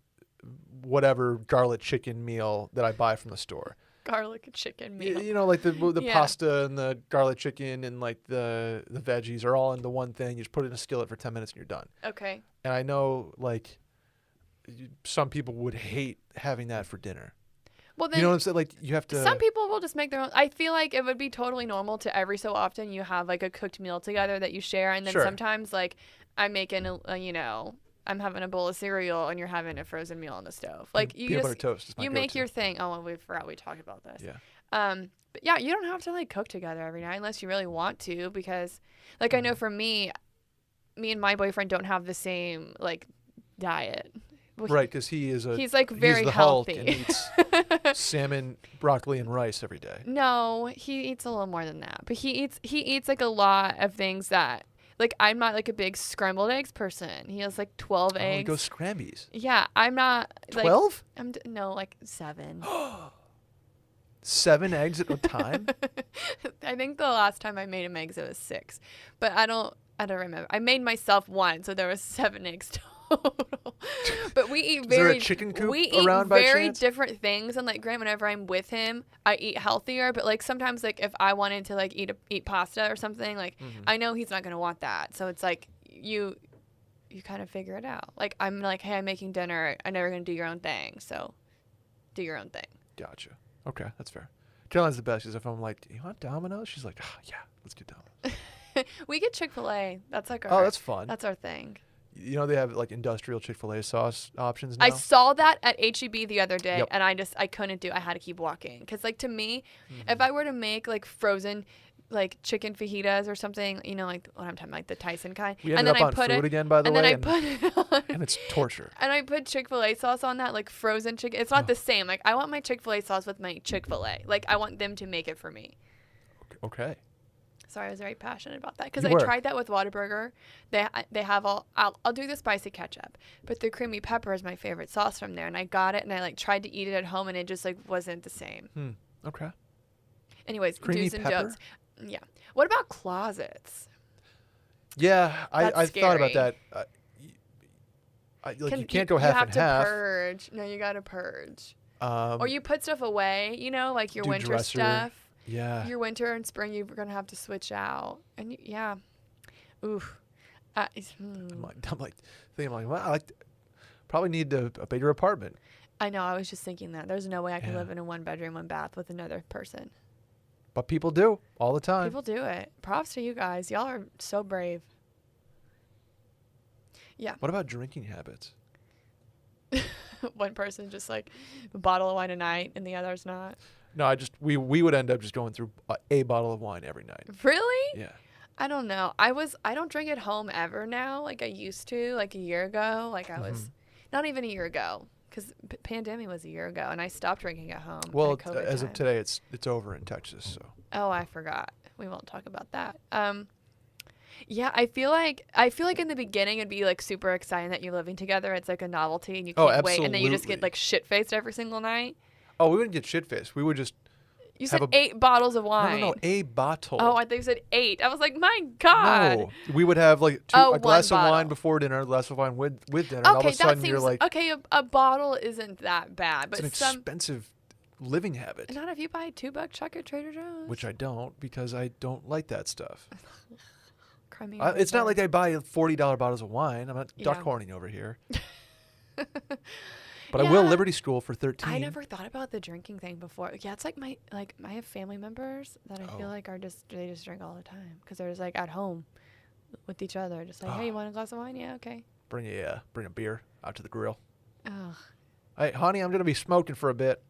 whatever garlic chicken meal that I buy from the store. Garlic and chicken meal. You know, like the Yeah. pasta and the garlic chicken and like the veggies are all in the one thing. You just put it in a skillet for 10 minutes and you're done. Okay. And I know, like, some people would hate having that for dinner. Well, then You know what I'm saying? Like, you have to. some people will just make their own. I feel like it would be totally normal to every so often you have like a cooked meal together that you share, and then Sure. sometimes like I'm making I'm having a bowl of cereal and you're having a frozen meal on the stove. Like you peanut just butter toast is my you make go-to. your thing. Oh, well, we forgot we talked about this. Yeah. But yeah, you don't have to like cook together every night unless you really want to, because like I know for me and my boyfriend don't have the same like diet. Well, Right, because he's like very the Hulk healthy. and eats salmon, broccoli, and rice every day. No, he eats a little more than that. But he eats like a lot of things that like I'm not like a big scrambled eggs person. He has like 12 Oh, he eggs. goes scrambies. Yeah, I'm not like 12? no, like 7. 7 eggs at a time? I think the last time I made him eggs it was 6. But I don't remember. I made myself one, so there was 7 eggs total. But we eat Is there a very chicken coop we eat around by very chance? different things, and like Grant, whenever I'm with him, I eat healthier. But like sometimes, like if I wanted to like eat pasta or something, like I know he's not gonna want that. So it's like you kind of figure it out. Like I'm like, hey, I'm making dinner. I'm never gonna do your own thing. So do your own thing. Gotcha. Okay, that's fair. Caroline's the best because if I'm like, do you want Domino's? She's like, oh, yeah, let's get Domino's. We get Chick-fil-A. That's like Oh, that's fun. That's our thing. You know they have like industrial Chick-fil-A sauce options now? I saw that at HEB the other day, Yep. and I couldn't do. I had to keep walking because, like, to me, if I were to make like frozen, like chicken fajitas or something, you know, like what I'm talking about, like the Tyson kind, We and ended then up I on put food it, again, by the and way, then I put it on, and it's torture. and I put Chick-fil-A sauce on that, like frozen chicken. It's not the same. Like I want my Chick-fil-A sauce with my Chick-fil-A. Like I want them to make it for me. Okay. Sorry, I was very passionate about that because You I were. tried that with Whataburger. They have all. I'll do the spicy ketchup, but the creamy pepper is my favorite sauce from there. And I got it, and I like tried to eat it at home, and it just like wasn't the same. Okay. Anyways, Creamy do's and pepper? don'ts. Yeah. What about closets? Yeah, I That's thought about scary. that. You can't go half You have and to half. purge. No, you gotta purge. Um, Or you put stuff away. You know, like your do winter dresser. stuff. yeah. Your winter and spring, you're gonna have to switch out. And yeah, oof. I'm like thinking like, well, probably need a bigger apartment. I know. I was just thinking that there's no way I could Yeah. live in a 1-bedroom, 1-bath with another person. But people do all the time. People do it. Props to you guys. Y'all are so brave. Yeah. What about drinking habits? One person just like a bottle of wine a night, and the other's not. No, we would end up just going through a bottle of wine every night. Really? Yeah. I don't know. I don't drink at home ever now. Like I used to, like a year ago. Like I was, not even a year ago, because pandemic was a year ago, and I stopped drinking at home. Well, at COVID as of time. today, it's over in Texas. So Oh, I forgot. We won't talk about that. Yeah, I feel like in the beginning it'd be like super exciting that you're living together. It's like a novelty, and you Oh, can't wait, and then you just absolutely. get like shit faced every single night. we wouldn't get shit faced. We would just You said 8 bottles of wine. No, a bottle. Oh, I think you said 8. I was like, my God. No, we would have like a glass of wine before dinner, a glass of wine with dinner, and all of a sudden you're like, okay. A bottle isn't that bad, but it's an expensive living habit. Not if you buy $2 chuck at Trader Joe's. Which I don't, because I don't like that stuff. It's not like I buy $40 bottles of wine. I'm not duck horning over here. But I will Liberty School for 13. I never thought about the drinking thing before. Yeah, it's like I have family members that I feel like they just drink all the time because they're just like at home with each other, just like, hey, you want a glass of wine? Yeah, okay. Bring a beer out to the grill. Oh. Hey, honey, I'm gonna be smoking for a bit.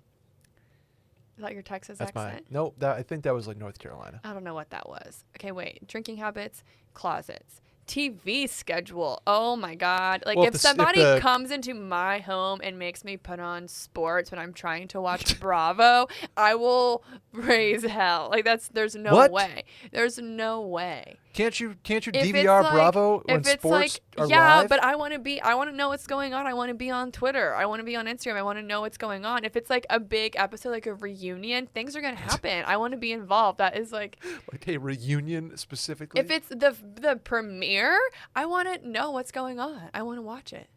Is that your Texas That's accent? No, I think that was like North Carolina. I don't know what that was. Okay, wait. Drinking habits, closets, TV schedule. Oh my God. Like, if somebody comes into my home and makes me put on sports when I'm trying to watch Bravo, I will raise hell. Like, there's no way. There's no way. Can't you DVR Bravo when sports are live? Yeah, but I want to know what's going on. I want to be on Twitter. I want to be on Instagram. I want to know what's going on. If it's like a big episode, like a reunion, things are going to happen. I want to be involved. That is like a reunion specifically? If it's the premiere, I want to know what's going on. I want to watch it.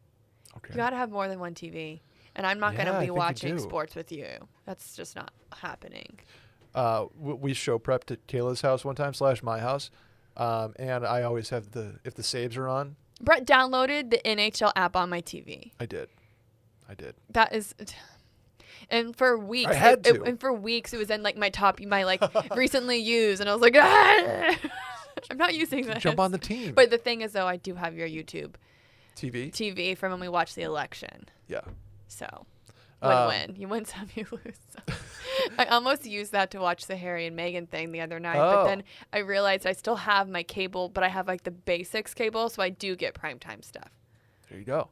Okay. You got to have more than one TV. And I'm not going to be watching sports with you. That's just not happening. We show prep to Kayla's house one time / my house. And I always have if the saves are on. Brett downloaded the NHL app on my TV. I did. That is, and for weeks, I had to. And for weeks, it was in like my recently used, and I was like, ah! I'm not using this. Jump on the team. But the thing is, though, I do have your YouTube TV from when we watched the election. Yeah. So, win-win. You win some, you lose some. I almost used that to watch the Harry and Meghan thing the other night, but then I realized I still have my cable, but I have like the basics cable, so I do get primetime stuff. There you go.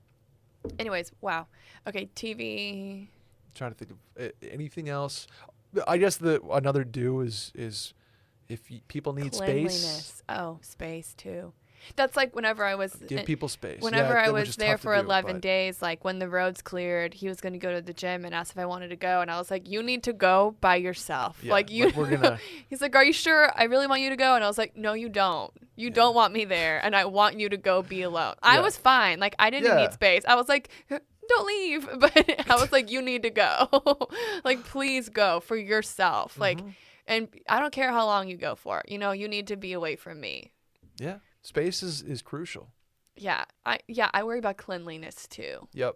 Anyways, wow. Okay, TV. I'm trying to think of anything else. I guess another do is if people need space. Oh, space too. That's like whenever I was give people space. Whenever I was there for 11 days, like when the roads cleared, he was going to go to the gym and asked if I wanted to go, and I was like, "You need to go by yourself." Yeah, like you. We're gonna. He's like, "Are you sure? I really want you to go," and I was like, "No, you don't. You don't want me there, and I want you to go be alone." I was fine. Like I didn't need space. I was like, "Don't leave," but I was like, "You need to go. Like please go for yourself. Like, and I don't care how long you go for. You know, you need to be away from me." Yeah. Space is crucial. Yeah, I worry about cleanliness too. Yep.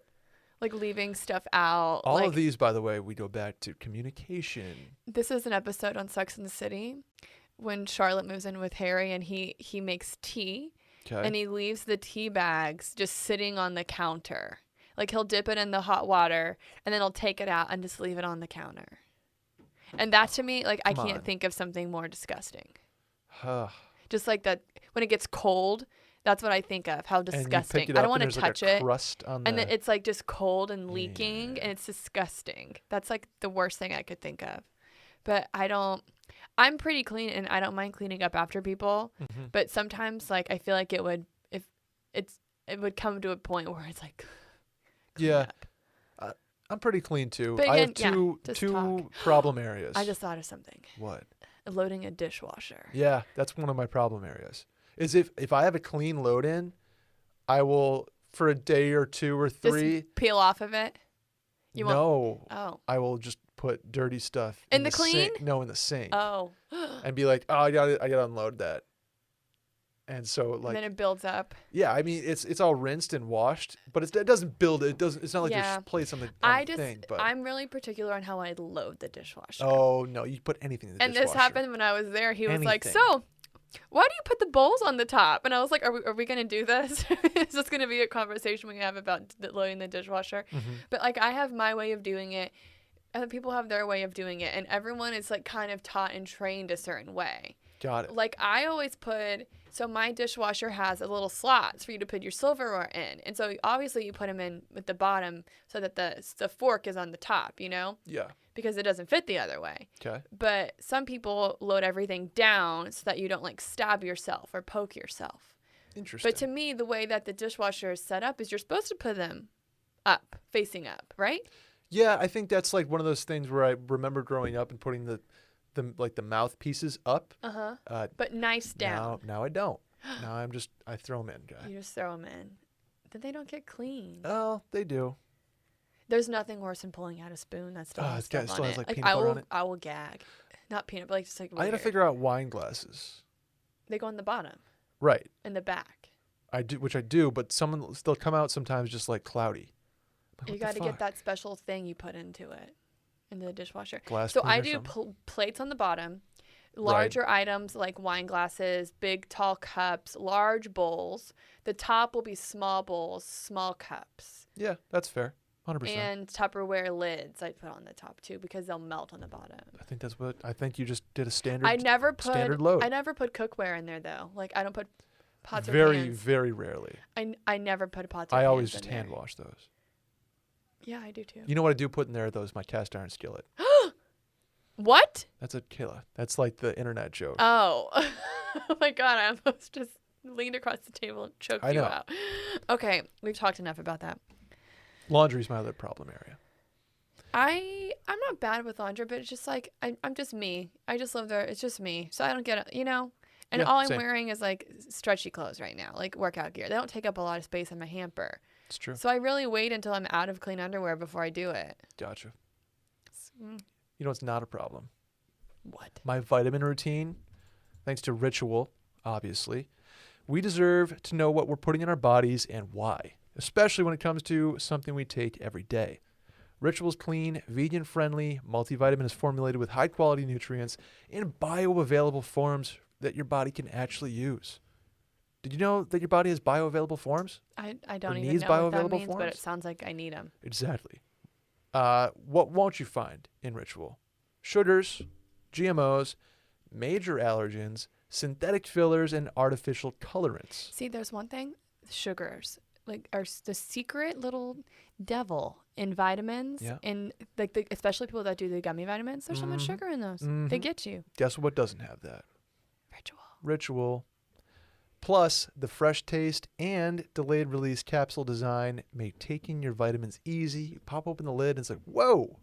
Like leaving stuff out. All of these, by the way, we go back to communication. This is an episode on Sex and the City when Charlotte moves in with Harry and he makes tea. Okay. And he leaves the tea bags just sitting on the counter. Like he'll dip it in the hot water and then he'll take it out and just leave it on the counter. And that to me, like I can't think of something more disgusting. Just like that, when it gets cold, that's what I think of. How disgusting! I don't want to touch it. And then it's like just cold and leaking, and it's disgusting. That's like the worst thing I could think of. But I'm pretty clean, and I don't mind cleaning up after people. Mm-hmm. But sometimes, like I feel like it would would come to a point where it's like, I'm pretty clean too. But again, I have two problem areas. I just thought of something. What? Loading a dishwasher. Yeah, that's one of my problem areas. Is if I have a clean load in, I will for a day or 2 or 3 just peel off of it. I will just put dirty stuff in the clean. Sink. No, in the sink. Oh. And be like, I gotta unload that. And so like. And then it builds up. Yeah, I mean it's all rinsed and washed, but it doesn't build. It doesn't. It's not like there's place on the thing. But I'm really particular on how I load the dishwasher. Oh no, you put anything in the dishwasher. And this happened when I was there. He was like, "So, why do you put the bowls on the top?" And I was like, "Are we gonna do this? Is this gonna be a conversation we have about loading the dishwasher?" Mm-hmm. But like I have my way of doing it. Other people have their way of doing it, and everyone is like kind of taught and trained a certain way. Got it. Like I always so my dishwasher has a little slots for you to put your silverware in. And so obviously you put them in with the bottom so that the fork is on the top, you know? Yeah. Because it doesn't fit the other way. Okay. But some people load everything down so that you don't like stab yourself or poke yourself. Interesting. But to me, the way that the dishwasher is set up is you're supposed to put them up, facing up, right? Yeah, I think that's like one of those things where I remember growing up and putting the the mouthpieces up. But nice down. Now I don't. Now I throw them in, guy. You just throw them in. Then they don't get clean. Oh, they do. There's nothing worse than pulling out a spoon that still has stuff still on has, it. like, peanut butter on it? I will gag. Not peanut, but like just like I got to weird. figure out wine glasses. They go in the bottom, Right. in the back. I do, but they'll come out sometimes just like cloudy. Like, You what the got to get fuck? that special thing you put into it, into the dishwasher. Glass So spoon I or do something? plates on the bottom, larger items like wine glasses, big tall cups, large bowls. The top will be small bowls, small cups, Yeah, that's fair. 100%. and Tupperware lids I put on the top too because they'll melt on the bottom. I think you just did a standard. I never put standard load. I never put cookware in there though. Like I don't put pots or very, pans. very rarely. I never put pots or I pans always in just there. hand wash those. Yeah, I do too. You know what I do put in there, though, is my cast iron skillet. What? That's a killer. That's like the internet joke. Oh. Oh my god, I almost just leaned across the table and choked I you know. out. Okay, we've talked enough about that. Laundry's my other problem area. I'm not bad with laundry, but it's just like I'm just me. I just live there. It's just me. So I don't get it, you know? And Yeah, all I'm same. wearing is like stretchy clothes right now, like workout gear. They don't take up a lot of space in my hamper. It's true. So I really wait until I'm out of clean underwear before I do it. Gotcha. Mm. You know what's not a problem? What? My vitamin routine, thanks to Ritual, obviously. We deserve to know what we're putting in our bodies and why, especially when it comes to something we take every day. Ritual's clean, vegan-friendly multivitamin is formulated with high-quality nutrients in bioavailable forms that your body can actually use. Did you know that your body has bioavailable forms? I don't even needs know what that bioavailable means, but forms? it sounds like I need them. Exactly. What won't you find in Ritual? Sugars, GMOs, major allergens, synthetic fillers, and artificial colorants. See, there's one thing, sugars, like are the secret little devil in vitamins, Yeah. and like especially people that do the gummy vitamins. There's so much Mhm. sugar in those. They Mhm. get you. Guess what doesn't have that? Ritual. Ritual. Plus, the fresh taste and delayed release capsule design make taking your vitamins easy. You pop open the lid and it's like, whoa,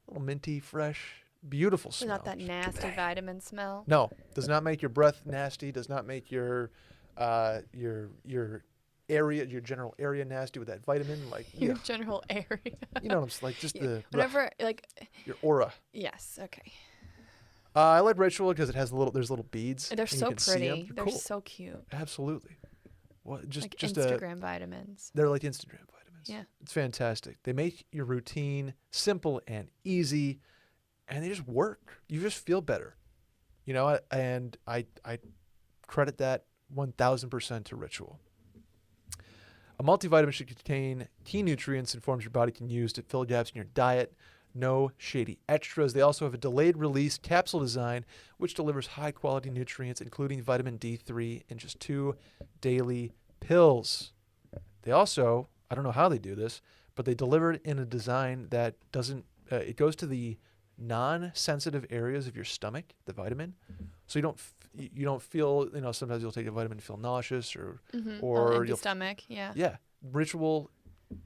a little minty, fresh, beautiful It's smell. not that nasty vitamin smell. No, does not make your breath nasty. Does not make your area, your general area nasty with that vitamin. Like, Your yeah, general area. you know what I'm saying? Like just the Whenever like your aura. yes, okay. I like Ritual because it has there's little beads. They're and you so can see 'em. pretty. They're cool. so cute. Absolutely. Well, just Like just Instagram vitamins. they're like Instagram vitamins. Yeah. It's fantastic. They make your routine simple and easy, and they just work. You just feel better, you know. And I credit that 1,000% to Ritual. A multivitamin should contain key nutrients and forms your body can use to fill gaps in your diet. No shady extras. They also have a delayed release capsule design, which delivers high quality nutrients, including vitamin D3 in just 2 daily pills. They also, I don't know how they do this, but they deliver it in a design that doesn't, it goes to the non-sensitive areas of your stomach, the vitamin. So you don't feel, you know, sometimes you'll take a vitamin and feel nauseous or Empty you'll, stomach. Yeah. yeah, Ritual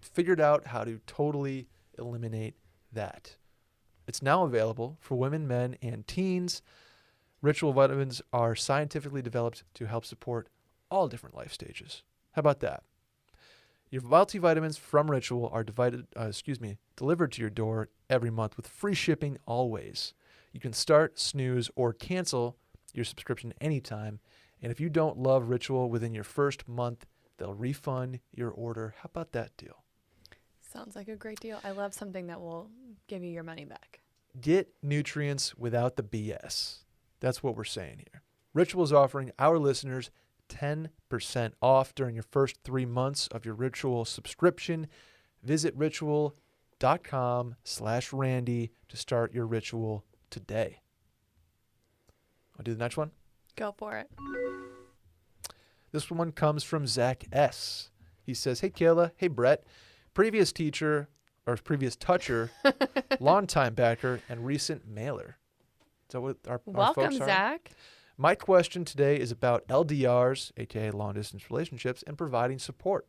figured out how to totally eliminate that. It's now available for women, men, and teens. Ritual vitamins are scientifically developed to help support all different life stages. How about that? Your multivitamins from Ritual are delivered to your door every month with free shipping always. You can start, snooze, or cancel your subscription anytime. And if you don't love Ritual within your first month, they'll refund your order. How about that deal? Sounds like a great deal. I love something that will give you your money back. Get nutrients without the BS. That's what we're saying here. Ritual is offering our listeners 10% off during your first 3 months of your Ritual subscription. Visit ritual.com/Randy to start your Ritual today. I'll do the next one. Go for it. This one comes from Zach S. He says, "Hey Kayla, hey Brett, previous toucher, longtime backer, and recent mailer." Is that what our Welcome, folks are? Zach. My question today is about LDRs, aka long distance relationships, and providing support.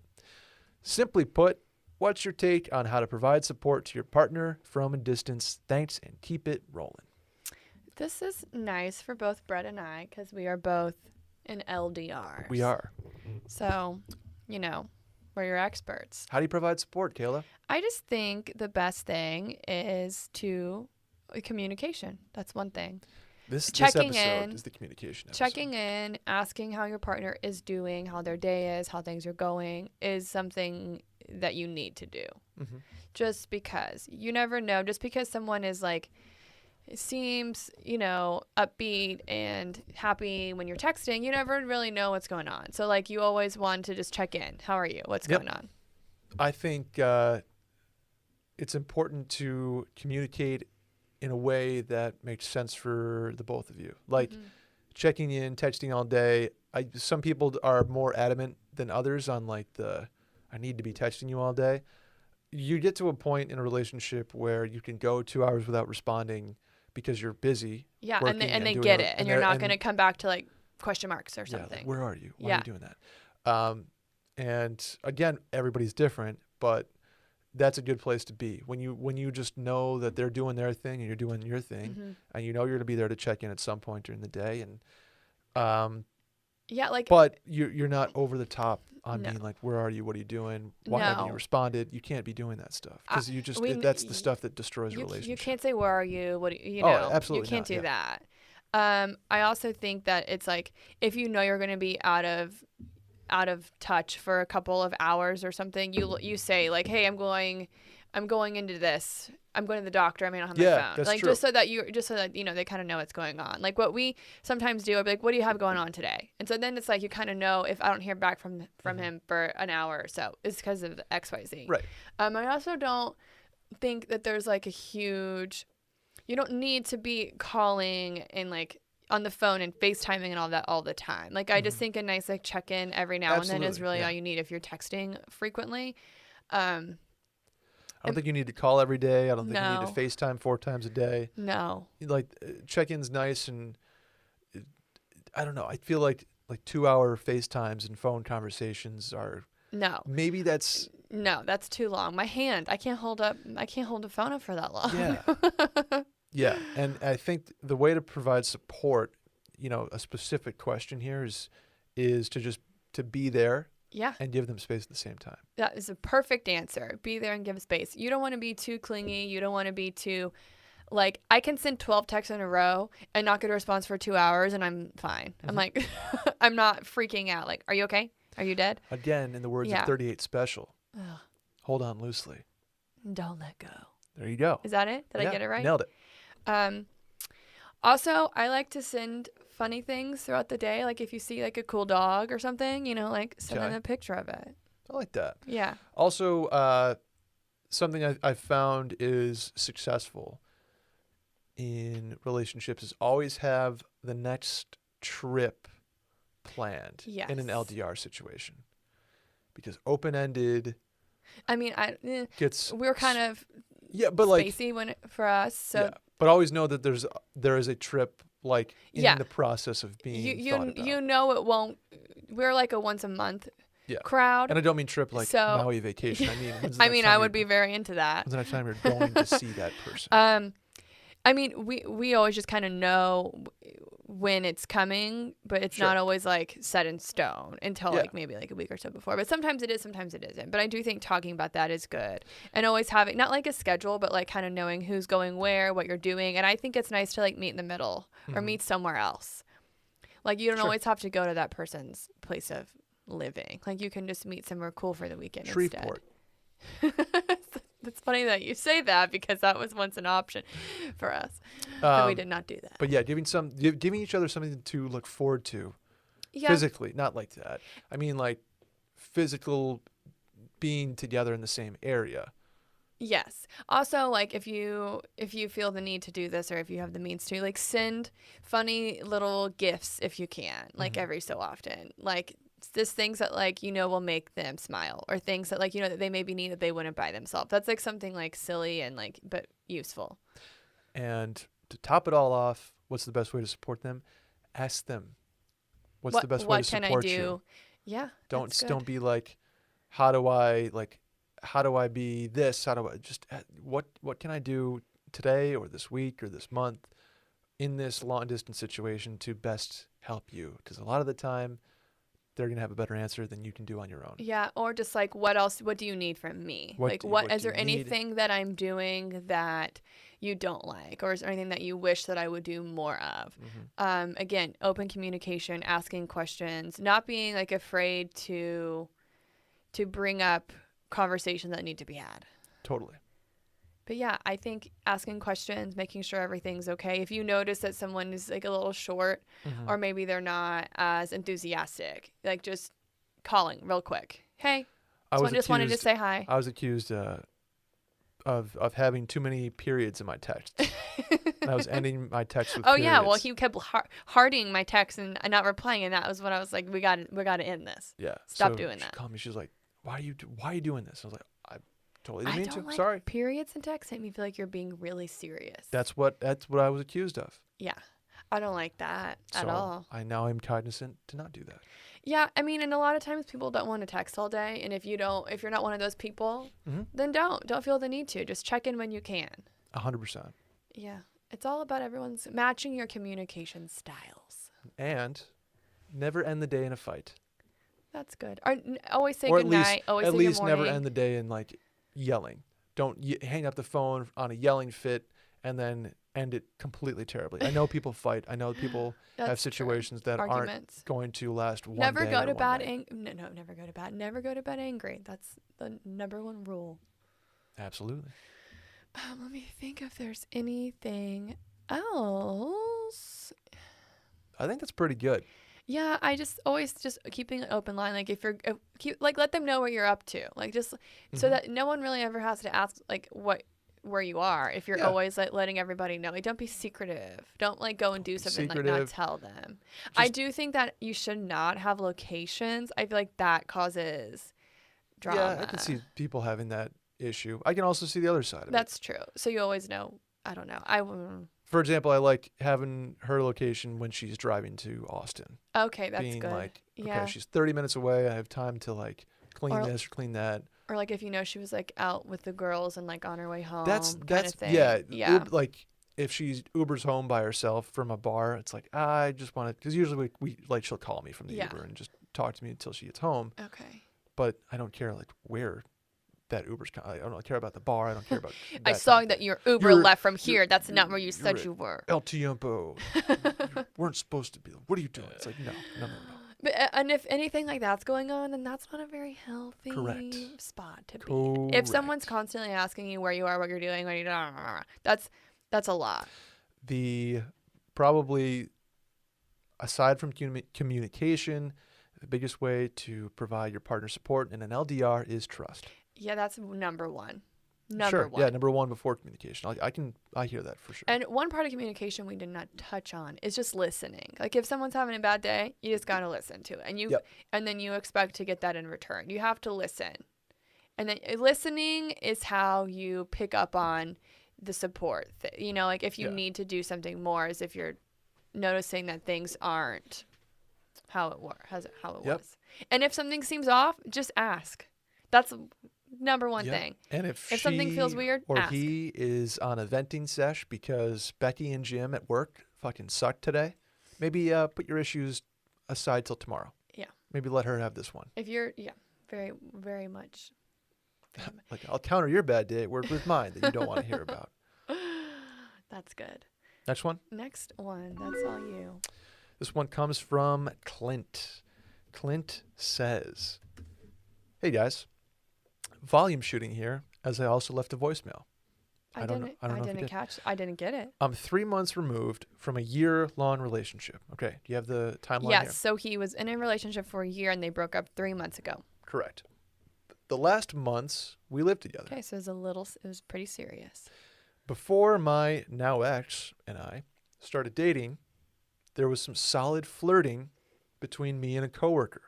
Simply put, what's your take on how to provide support to your partner from a distance? Thanks, and keep it rolling. This is nice for both Brett and I because we are both in LDRs. We are. So, we're your experts. How do you provide support, Kayla? I just think the best thing is communication. That's one thing. This Checking episode in, is the communication episode. Checking in, asking how your partner is doing, how their day is, how things are going is something that you need to do. Mm-hmm. Just because. You never know. Just because someone is seems, upbeat and happy when you're texting, you never really know what's going on. So, you always want to just check in. How are you? What's going on? I think it's important to communicate in a way that makes sense for the both of you. Checking in, texting all day. Some people are more adamant than others on I need to be texting you all day. You get to a point in a relationship where you can go 2 hours without responding because you're busy. Yeah, and they get it, and you're not going to come back to question marks or something. Yeah, where are you? Why are you doing that? And again, everybody's different, but that's a good place to be when you just know that they're doing their thing and you're doing your thing, Mm-hmm. and you're going to be there to check in at some point during the day, and but you're not over the top on being where are you? What are you doing? Why haven't you responded? You can't be doing that stuff because that's the stuff that destroys a relationship. You can't say where are you? What do you Oh, know? absolutely You can't not, do that. I also think that it's if you know you're going to be out of touch for a couple of hours or something, you say hey, I'm going into this. I'm going to the doctor. I may not have my phone. That's true. just so that they kind of know what's going on. What we sometimes do, I'll be what do you have going on today? And so then it's you kind of know if I don't hear back from mm-hmm. him for an hour or so, it's because of XYZ. Right. I also don't think that there's a huge. You don't need to be calling and on the phone and FaceTiming and all that all the time. I just think a nice check-in every now and then is really all you need if you're texting frequently. I don't think you need to call every day. I don't think you need to FaceTime 4 times a day. No. Check-in's nice, and I don't know. I feel like 2-hour FaceTimes and phone conversations are. No. Maybe that's. No, that's too long. My hand, I can't hold the phone up for that long. Yeah. Yeah, and I think the way to provide support, a specific question here is to be there. Yeah. And give them space at the same time. That is a perfect answer. Be there and give space. You don't want to be too clingy. You don't want to be too, I can send 12 texts in a row and not get a response for 2 hours and I'm fine. Mm-hmm. I'm I'm not freaking out. Are you okay? Are you dead? Again, in the words of 38 Special, Ugh. Hold on loosely. Don't let go. There you go. Is that it? Did I get it right? Nailed it. Also, I like to send funny things throughout the day. If you see a cool dog or something, send them a picture of it. I like that. Yeah. Also, something I've found is successful in relationships is always have the next trip planned in an LDR situation, because open-ended. I mean, we're kind of spacey for us, so. Yeah. But always know that there is a trip in the process of being thought about. It won't. We're a once a month crowd. And I don't mean trip Maui vacation. I mean, I would be very into that. When's the next time you're going to see that person? We always just kind of know when it's coming, but it's not always set in stone until maybe a week or so before. But sometimes it is, sometimes it isn't. But I do think talking about that is good, and always having not a schedule, but kind of knowing who's going where, what you're doing. And I think it's nice to meet in the middle or meet somewhere else. You don't always have to go to that person's place of living. You can just meet somewhere cool for the weekend Shreveport. Instead. It's funny that you say that because that was once an option for us, but we did not do that. But yeah, giving each other something to look forward to, physically, not like that. I mean, physical being together in the same area. Yes. Also, if you feel the need to do this, or if you have the means to, send funny little gifts if you can, every so often, just things that will make them smile, or things that that they maybe need that they wouldn't buy themselves. That's something silly and but useful. And to top it all off, what's the best way to support them? Ask them. What's the best way to support you? What can I do? Yeah. Don't be how do I be this? How do I just what can I do today or this week or this month in this long distance situation to best help you? Because a lot of the time, they're going to have a better answer than you can do on your own. Yeah, or just like, what else? What do you need from me? Like, what is do there you need? anything that I'm doing that you don't like, or is there anything that you wish that I would do more of? Again, open communication, asking questions, not being like afraid to bring up conversations that need to be had. Totally. But yeah, I think asking questions, making sure everything's okay. If you notice that someone is like a little short, or maybe they're not as enthusiastic, like just calling real quick. Hey, just wanted to say hi. I was accused of having too many periods in my texts. And I was ending my text with periods. Yeah, well, he kept hearting my text and not replying, and that was when I was like, we got to end this. Yeah. Stop doing that. She called me. She was like, why are you doing this? I was like, I totally didn't I mean don't to. like Sorry. periods in text make me feel like you're being really serious. That's what I was accused of. Yeah. I don't like that at all. I'm cognizant to not do that. Yeah, I mean, and a lot of times people don't want to text all day, and if you're not one of those people, then don't feel the need to. Just check in when you can. 100%. Yeah, it's all about everyone's matching your communication styles. And never end the day in a fight. That's good. Or always say Or good night. Always at say least good morning. never end the day in like yelling. Don't hang up the phone on a yelling fit and then end it completely terribly. I know people fight. I know people have situations that aren't going to last one never day go or to one bed night. never go to bed. Never go to bed angry. That's the number one rule. Absolutely. Let me think if there's anything else. I think that's pretty good. Yeah, I just always just keeping an open line. Like if you're like, let them know what you're up to. Like just so that no one really ever has to ask like where you are. If you're always like letting everybody know, like don't be secretive. Don't like go and do something like not tell them. I do think that you should not have locations. I feel like that causes drama. Yeah, I can see people having that issue. I can also see the other side of it. That's true. So you always know. I don't know. For example, I like having her location when she's driving to Austin. Okay, that's being good. Like, yeah. Okay, she's 30 minutes away. I have time to like clean this or clean that. Or like if you know she was like out with the girls and like on her way home. That's kind of thing. Yeah. Like if she Ubers home by herself from a bar, it's like I just want to, because usually we like she'll call me from the Uber and just talk to me until she gets home. Okay. But I don't care like where that Uber's. I don't care about the bar. I don't care about. I saw that your Uber left from here. That's not where you said you were. El Tiempo. You weren't supposed to be. What are you doing? It's like no. But and if anything like that's going on, then that's not a very healthy spot to be. If someone's constantly asking you where you are, what you're doing, what you're doing, that's a lot. The probably aside from communication, the biggest way to provide your partner support in an LDR is trust. Yeah, that's number one. Number one. Yeah, number one before communication. I hear that for sure. And one part of communication we did not touch on is just listening. Like if someone's having a bad day, you just gotta listen to it, and then you expect to get that in return. You have to listen, and then listening is how you pick up on the support. Like if you need to do something more, is if you're noticing that things aren't how it was. And if something seems off, just ask. That's number one thing. And if something feels weird, or ask. he is on a venting sesh because Becky and Jim at work fucking sucked today, maybe put your issues aside till tomorrow. Yeah. Maybe let her have this one. If you're, very, very much. Like I'll counter your bad day at work with mine that you don't want to hear about. That's good. Next one. That's all you. This one comes from Clint. Clint says, "Hey guys. Volume shooting here, as I also left a voicemail. I don't know I didn't get it. I'm 3 months removed from a year-long relationship. Okay, do you have the timeline here? Yes, so he was in a relationship for a year and they broke up 3 months ago. Correct. The last months we lived together. Okay, so it was pretty serious. Before my now ex and I started dating, there was some solid flirting between me and a coworker.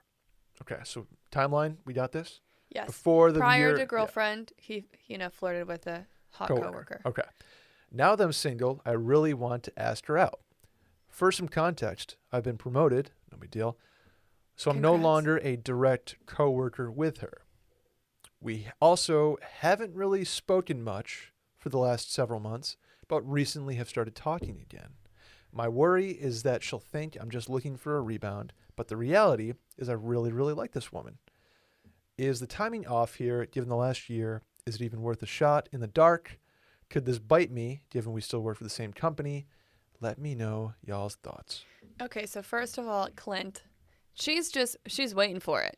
Okay, so timeline, we got this? Yes. Before the Prior year, to girlfriend, he flirted with a hot coworker. Okay. Now that I'm single, I really want to ask her out. For some context, I've been promoted, no big deal. So I'm no longer a direct coworker with her. We also haven't really spoken much for the last several months, but recently have started talking again. My worry is that she'll think I'm just looking for a rebound, but the reality is I really, really like this woman. Is the timing off here, given the last year? Is it even worth a shot in the dark? Could this bite me, given we still work for the same company? Let me know y'all's thoughts. Okay, so first of all, Clint, she's waiting for it.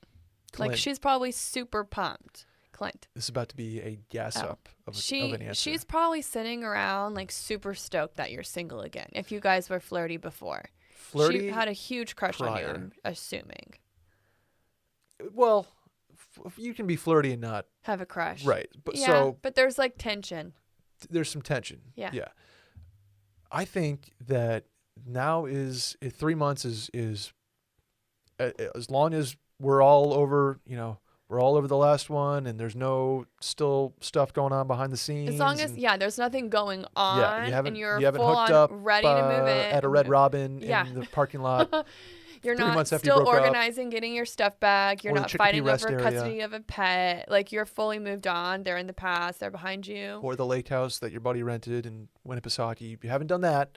Clint. Like, she's probably super pumped. Clint. This is about to be a gas up of an answer. She's probably sitting around, like, super stoked that you're single again. If you guys were flirty before. Flirty She had a huge crush on you, prior. I'm assuming. Well, you can be flirty and not. Have a crush. Right. But Yeah, but there's, like, tension. There's some tension. Yeah. Yeah. I think that now 3 months is as long as we're all over, we're all over the last one and there's no still stuff going on behind the scenes. As long as, there's nothing going on you haven't and you're hooked full on up ready to move in. at a Red Robin Yeah. in the parking lot. You're 3 not months after you still broke up. organizing, getting your stuff back. You're Or the not Chicopee fighting rest over area. custody of a pet. Like, you're fully moved on. They're in the past. They're behind you. Or the lake house that your buddy rented in Winnipesaukee. If you haven't done that,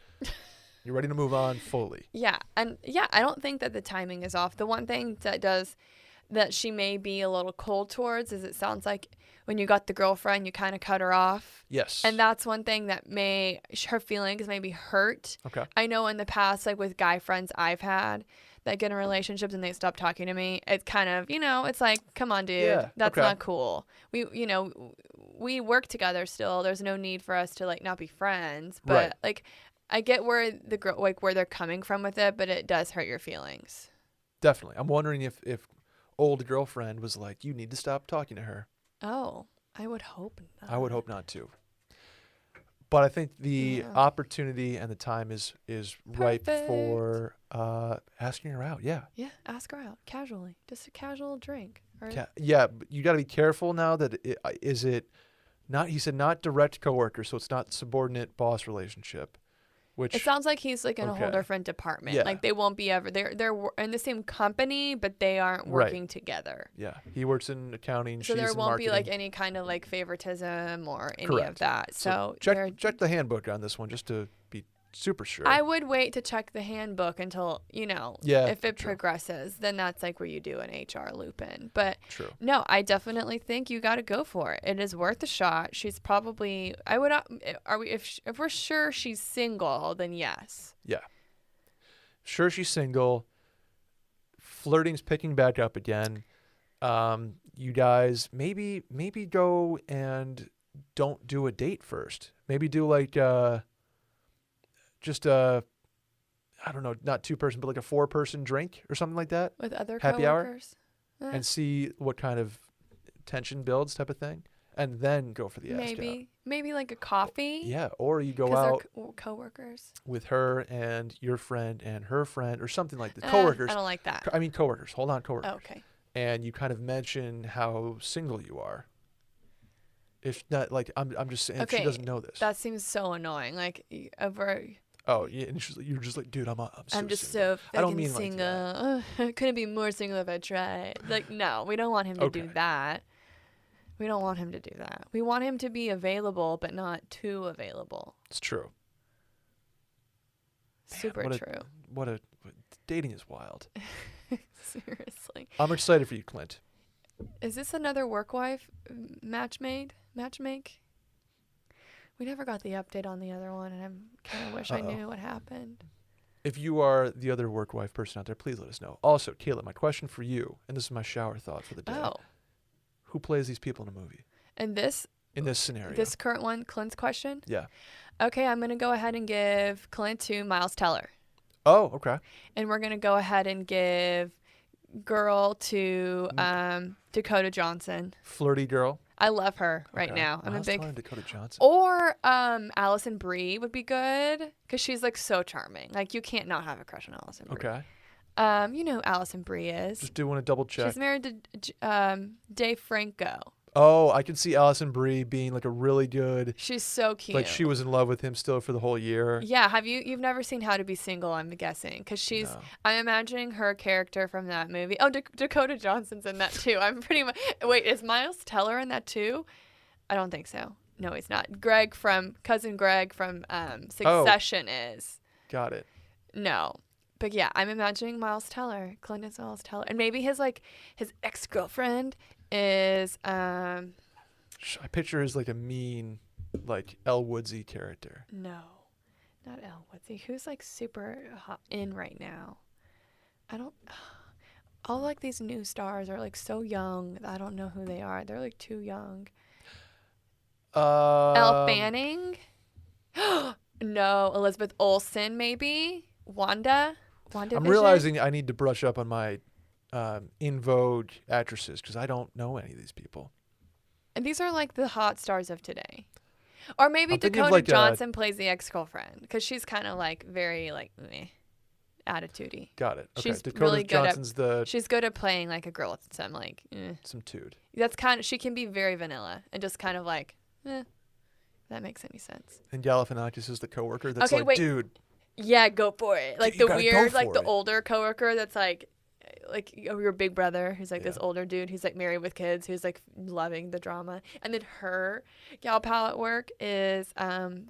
you're ready to move on fully. Yeah. And I don't think that the timing is off. The one thing that she may be a little cold towards is it sounds like when you got the girlfriend, you kind of cut her off. Yes. And that's one thing that her feelings may be hurt. Okay. I know in the past, like with guy friends I've had that get in relationships and they stop talking to me, it's kind of, it's like, come on, dude, Yeah, that's okay. not cool. We work together still. There's no need for us to like not be friends. But Right. like, I get where the girl, like where they're coming from with it, but it does hurt your feelings. Definitely. I'm wondering if old girlfriend was like, you need to stop talking to her. Oh, I would hope not. I would hope not too. But I think the opportunity and the time is ripe Perfect. for asking her out. Yeah. Yeah, ask her out casually, just a casual drink. Or Yeah, but you got to be careful now that is it not, he said not direct coworker, so it's not subordinate boss relationship, which it sounds like he's like in a whole Okay. different department. Yeah. Like they won't be ever. They're in the same company, but they aren't Right. working together. yeah, he works in accounting, So she's there in won't be like marketing. any kind of like favoritism or any Correct. of that. So check the handbook on this one just to be super sure. I would wait to check the handbook until Yeah, if it true. progresses, then that's like where you do an HR loop in. But True. no, I definitely think you got to go for it. It is worth a shot. She's probably if we're sure she's single, then yes. Yeah. Sure, she's single. Flirting's picking back up again. You guys maybe go and don't do a date first. Maybe do like just I don't know, not 2-person, but like a 4-person drink or something like that, With other Happy hour? coworkers. Eh, and see what kind of tension builds, type of thing, and then go for the ask out. maybe like a coffee. Yeah, or you go 'Cause out they're coworkers. with her and your friend and her friend or something like that. Eh, Coworkers. I don't like that. I mean coworkers. Hold on, coworkers. Oh, okay. And you kind of mention how single you are. If not, like I'm just saying, if she Okay, doesn't know this. That seems so annoying. Like over. Oh yeah, and you're just like, dude, I'm I'm just single. so I don't fucking mean like single. that. Couldn't be more single if I tried. Like, no, we don't want him to do Okay. that. We don't want him to do that. We want him to be available, but not too available. It's true. Man, Super what a- true. What dating is wild. Seriously. I'm excited for you, Clint. Is this another work wife matchmake? We never got the update on the other one, and I kind of wish I knew what happened. If you are the other work wife person out there, please let us know. Also, Kayla, my question for you, and this is my shower thought for the day. Oh, Who plays these people in a movie? and this Scenario. this current one, Clint's question. Yeah. Okay, I'm gonna go ahead and give Clint to Miles Teller, Oh, okay. and we're gonna go ahead and give girl to Dakota Johnson. Flirty girl. I love her right Okay. now. I'm Miles a big. Teller and Dakota Johnson. Or Allison Brie would be good because she's like so charming. Like you can't not have a crush on Allison Brie. Okay. You know who Allison Brie is. Just doing a double check. She's married to Dave Franco. Oh, I can see Allison Brie being like a really good, She's so cute. like she was in love with him still for the whole year. Yeah, you've never seen How to Be Single, I'm guessing, because she's. No. I'm imagining her character from that movie. Oh, Dakota Johnson's in that too. I'm pretty much. Wait, is Miles Teller in that too? I don't think so. No, he's not. Cousin Greg from Succession is. Got it. No. But yeah, I'm imagining Miles Teller, Clinton's Miles Teller. And maybe his ex-girlfriend is I picture her as like a mean, like Elle Woodsy character. no. Not Elle Woodsy. Who's like super hot in right now? I don't all like these new stars are like so young. I don't know who they are. They're like too young. Elle Fanning? No, Elizabeth Olsen maybe? Wanda I'm Vision? realizing I need to brush up on my in vogue actresses because I don't know any of these people. And these are like the hot stars of today. Or maybe I'm thinking of, Dakota like, Johnson plays the ex-girlfriend because she's kind of like very like meh, attitude-y. Got it. Okay. She's Dakota really good at- Johnson's the She's good at playing like a girl with some like some dude. that's kind of she can be very vanilla and just kind of like if that makes any sense. And Galifianakis is the coworker that's Okay, like, wait. dude, Yeah, go for it. Like You the gotta go weird, like for the it. older coworker that's like your big brother who's like this Yeah. older dude who's like married with kids who's like loving the drama. And then her gal pal at work is Catherine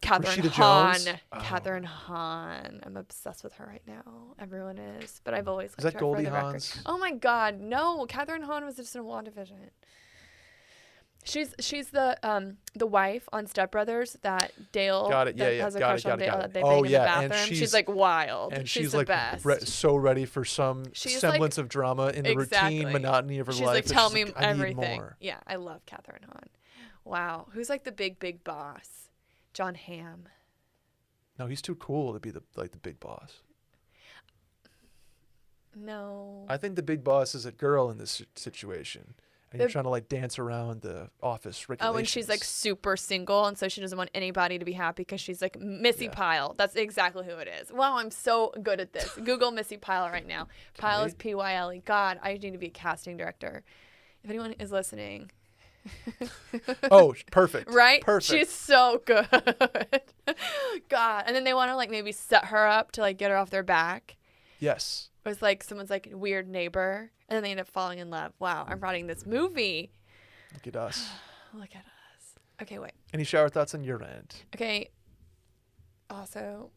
Rashida Hahn. Jones? Oh. Catherine Hahn. I'm obsessed with her right now. Everyone is, but I've always liked is that her Goldie for the record. Hawn's? Oh my God, no! Catherine Hahn was just in WandaVision. She's the wife on Step Brothers that Dale Got it. Yeah, that yeah. has a Got crush it, got on it, Dale got that it. they Oh, bang in yeah, the and bathroom. she's- She's like wild. And she's she's the like best. so ready for some She's semblance of drama in the Exactly. routine monotony of her She's life. like, that tell she's me like, I need everything. more. Yeah, I love Catherine Hahn. Wow, who's like the big boss? John Hamm. No, he's too cool to be the big boss. No. I think the big boss is a girl in this situation. And you're The- trying to like dance around the office regulations. Oh, and she's like super single, and so she doesn't want anybody to be happy because she's like Missy Yeah. Pyle. That's exactly who it is. Wow, I'm so good at this. Google Missy Pyle right now. Pyle is Okay. Pyle. God, I need to be a casting director. If anyone is listening, Oh, perfect. right? Perfect. She's so good. God, and then they want to like maybe set her up to like get her off their back. Yes. It was like someone's like weird neighbor, and then they end up falling in love. Wow, I'm writing this movie. Look at us. Look at us. Okay, wait. Any shower thoughts on your end? Okay. Also,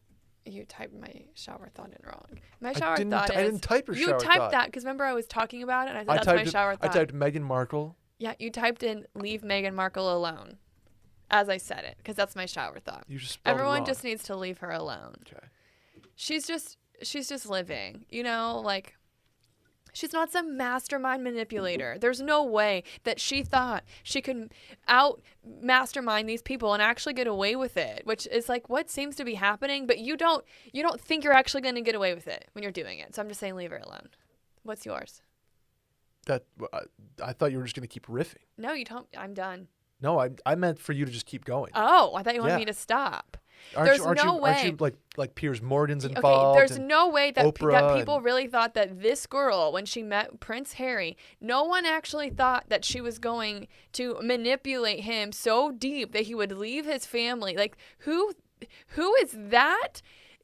you typed my shower thought in wrong. My shower thought is I didn't type your you shower typed thought. that because remember I was talking about it and I said I that's typed my shower I thought. typed Meghan Markle. Yeah, you typed in leave Meghan Markle alone, as I said it, because that's my shower thought. You just spelled it Everyone wrong. just needs to leave her alone. Okay. She's just living, you know, like she's not some mastermind manipulator. There's no way that she thought she could out mastermind these people and actually get away with it, which is like what seems to be happening, but you don't think you're actually going to get away with it when you're doing it. So I'm just saying leave her alone. What's yours? I thought you were just going to keep riffing. No, you don't. I'm done. No, I meant for you to just keep going. Oh, I thought you wanted Yeah. me to stop. Aren't Aren't you like Piers Morgan's Okay, involved? there's and no way that Oprah that people and- really thought that this girl, when she met Prince Harry, no one actually thought that she was going to manipulate him so deep that he would leave his family. Like, who is that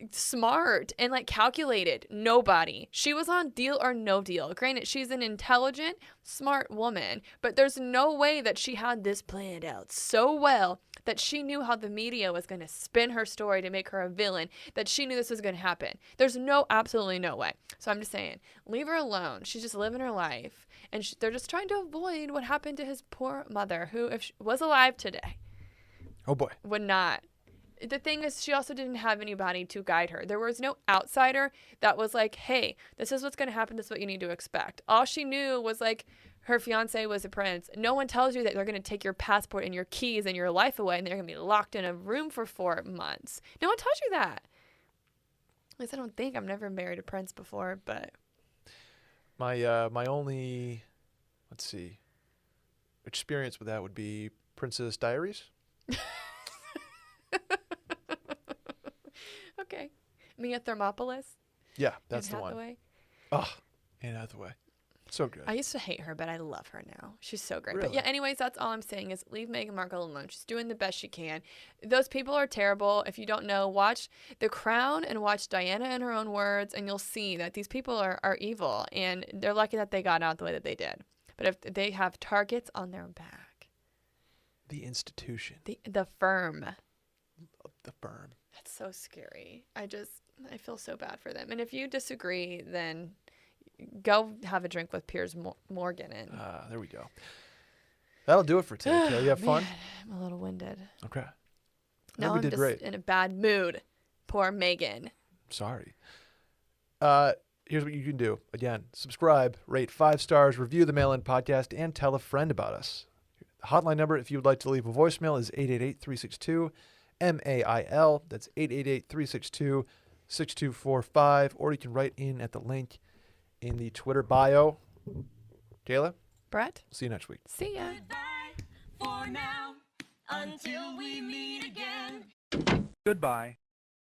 smart and like calculated? Nobody. She was on Deal or No Deal. Granted, she's an intelligent, smart woman, but there's no way that she had this planned out so well that she knew how the media was going to spin her story to make her a villain, that she knew this was going to happen. There's absolutely no way. So I'm just saying, leave her alone. She's just living her life, and they're just trying to avoid what happened to his poor mother, who, if she was alive today, Oh boy. would not. The thing is, she also didn't have anybody to guide her. There was no outsider that was like, hey, this is what's going to happen. This is what you need to expect. All she knew was like her fiance was a prince. No one tells you that they're going to take your passport and your keys and your life away and they're going to be locked in a room for 4 months. No one tells you that. At least I don't think. I've never married a prince before, but My only, let's see, experience with that would be Princess Diaries. okay. Mia Thermopolis. Yeah, that's Anne the one. Hathaway. Oh, Anne Hathaway. So good. I used to hate her, but I love her now. She's so great. Really? But yeah, anyways, that's all I'm saying is leave Meghan Markle alone. She's doing the best she can. Those people are terrible. If you don't know, watch The Crown and watch Diana in her own words, and you'll see that these people are evil, and they're lucky that they got out the way that they did. But if they have targets on their back, The institution. the firm, The firm. that's so scary. I feel so bad for them. And if you disagree, then go have a drink with Piers Morgan. And There we go. That'll do it for today, Kayla. You have fun? Man, I'm a little winded. Okay. Now we I'm did just great. in a bad mood. Poor Megan. Sorry. Here's what you can do. Again, subscribe, rate 5 stars, review the Mail In Podcast, and tell a friend about us. The hotline number, if you would like to leave a voicemail, is 888-362-MAIL. That's 888-362-6245. Or you can write in at the link in the Twitter bio. Kayla, Brett? see you next week. See ya. Goodbye for now, until we meet again. Goodbye.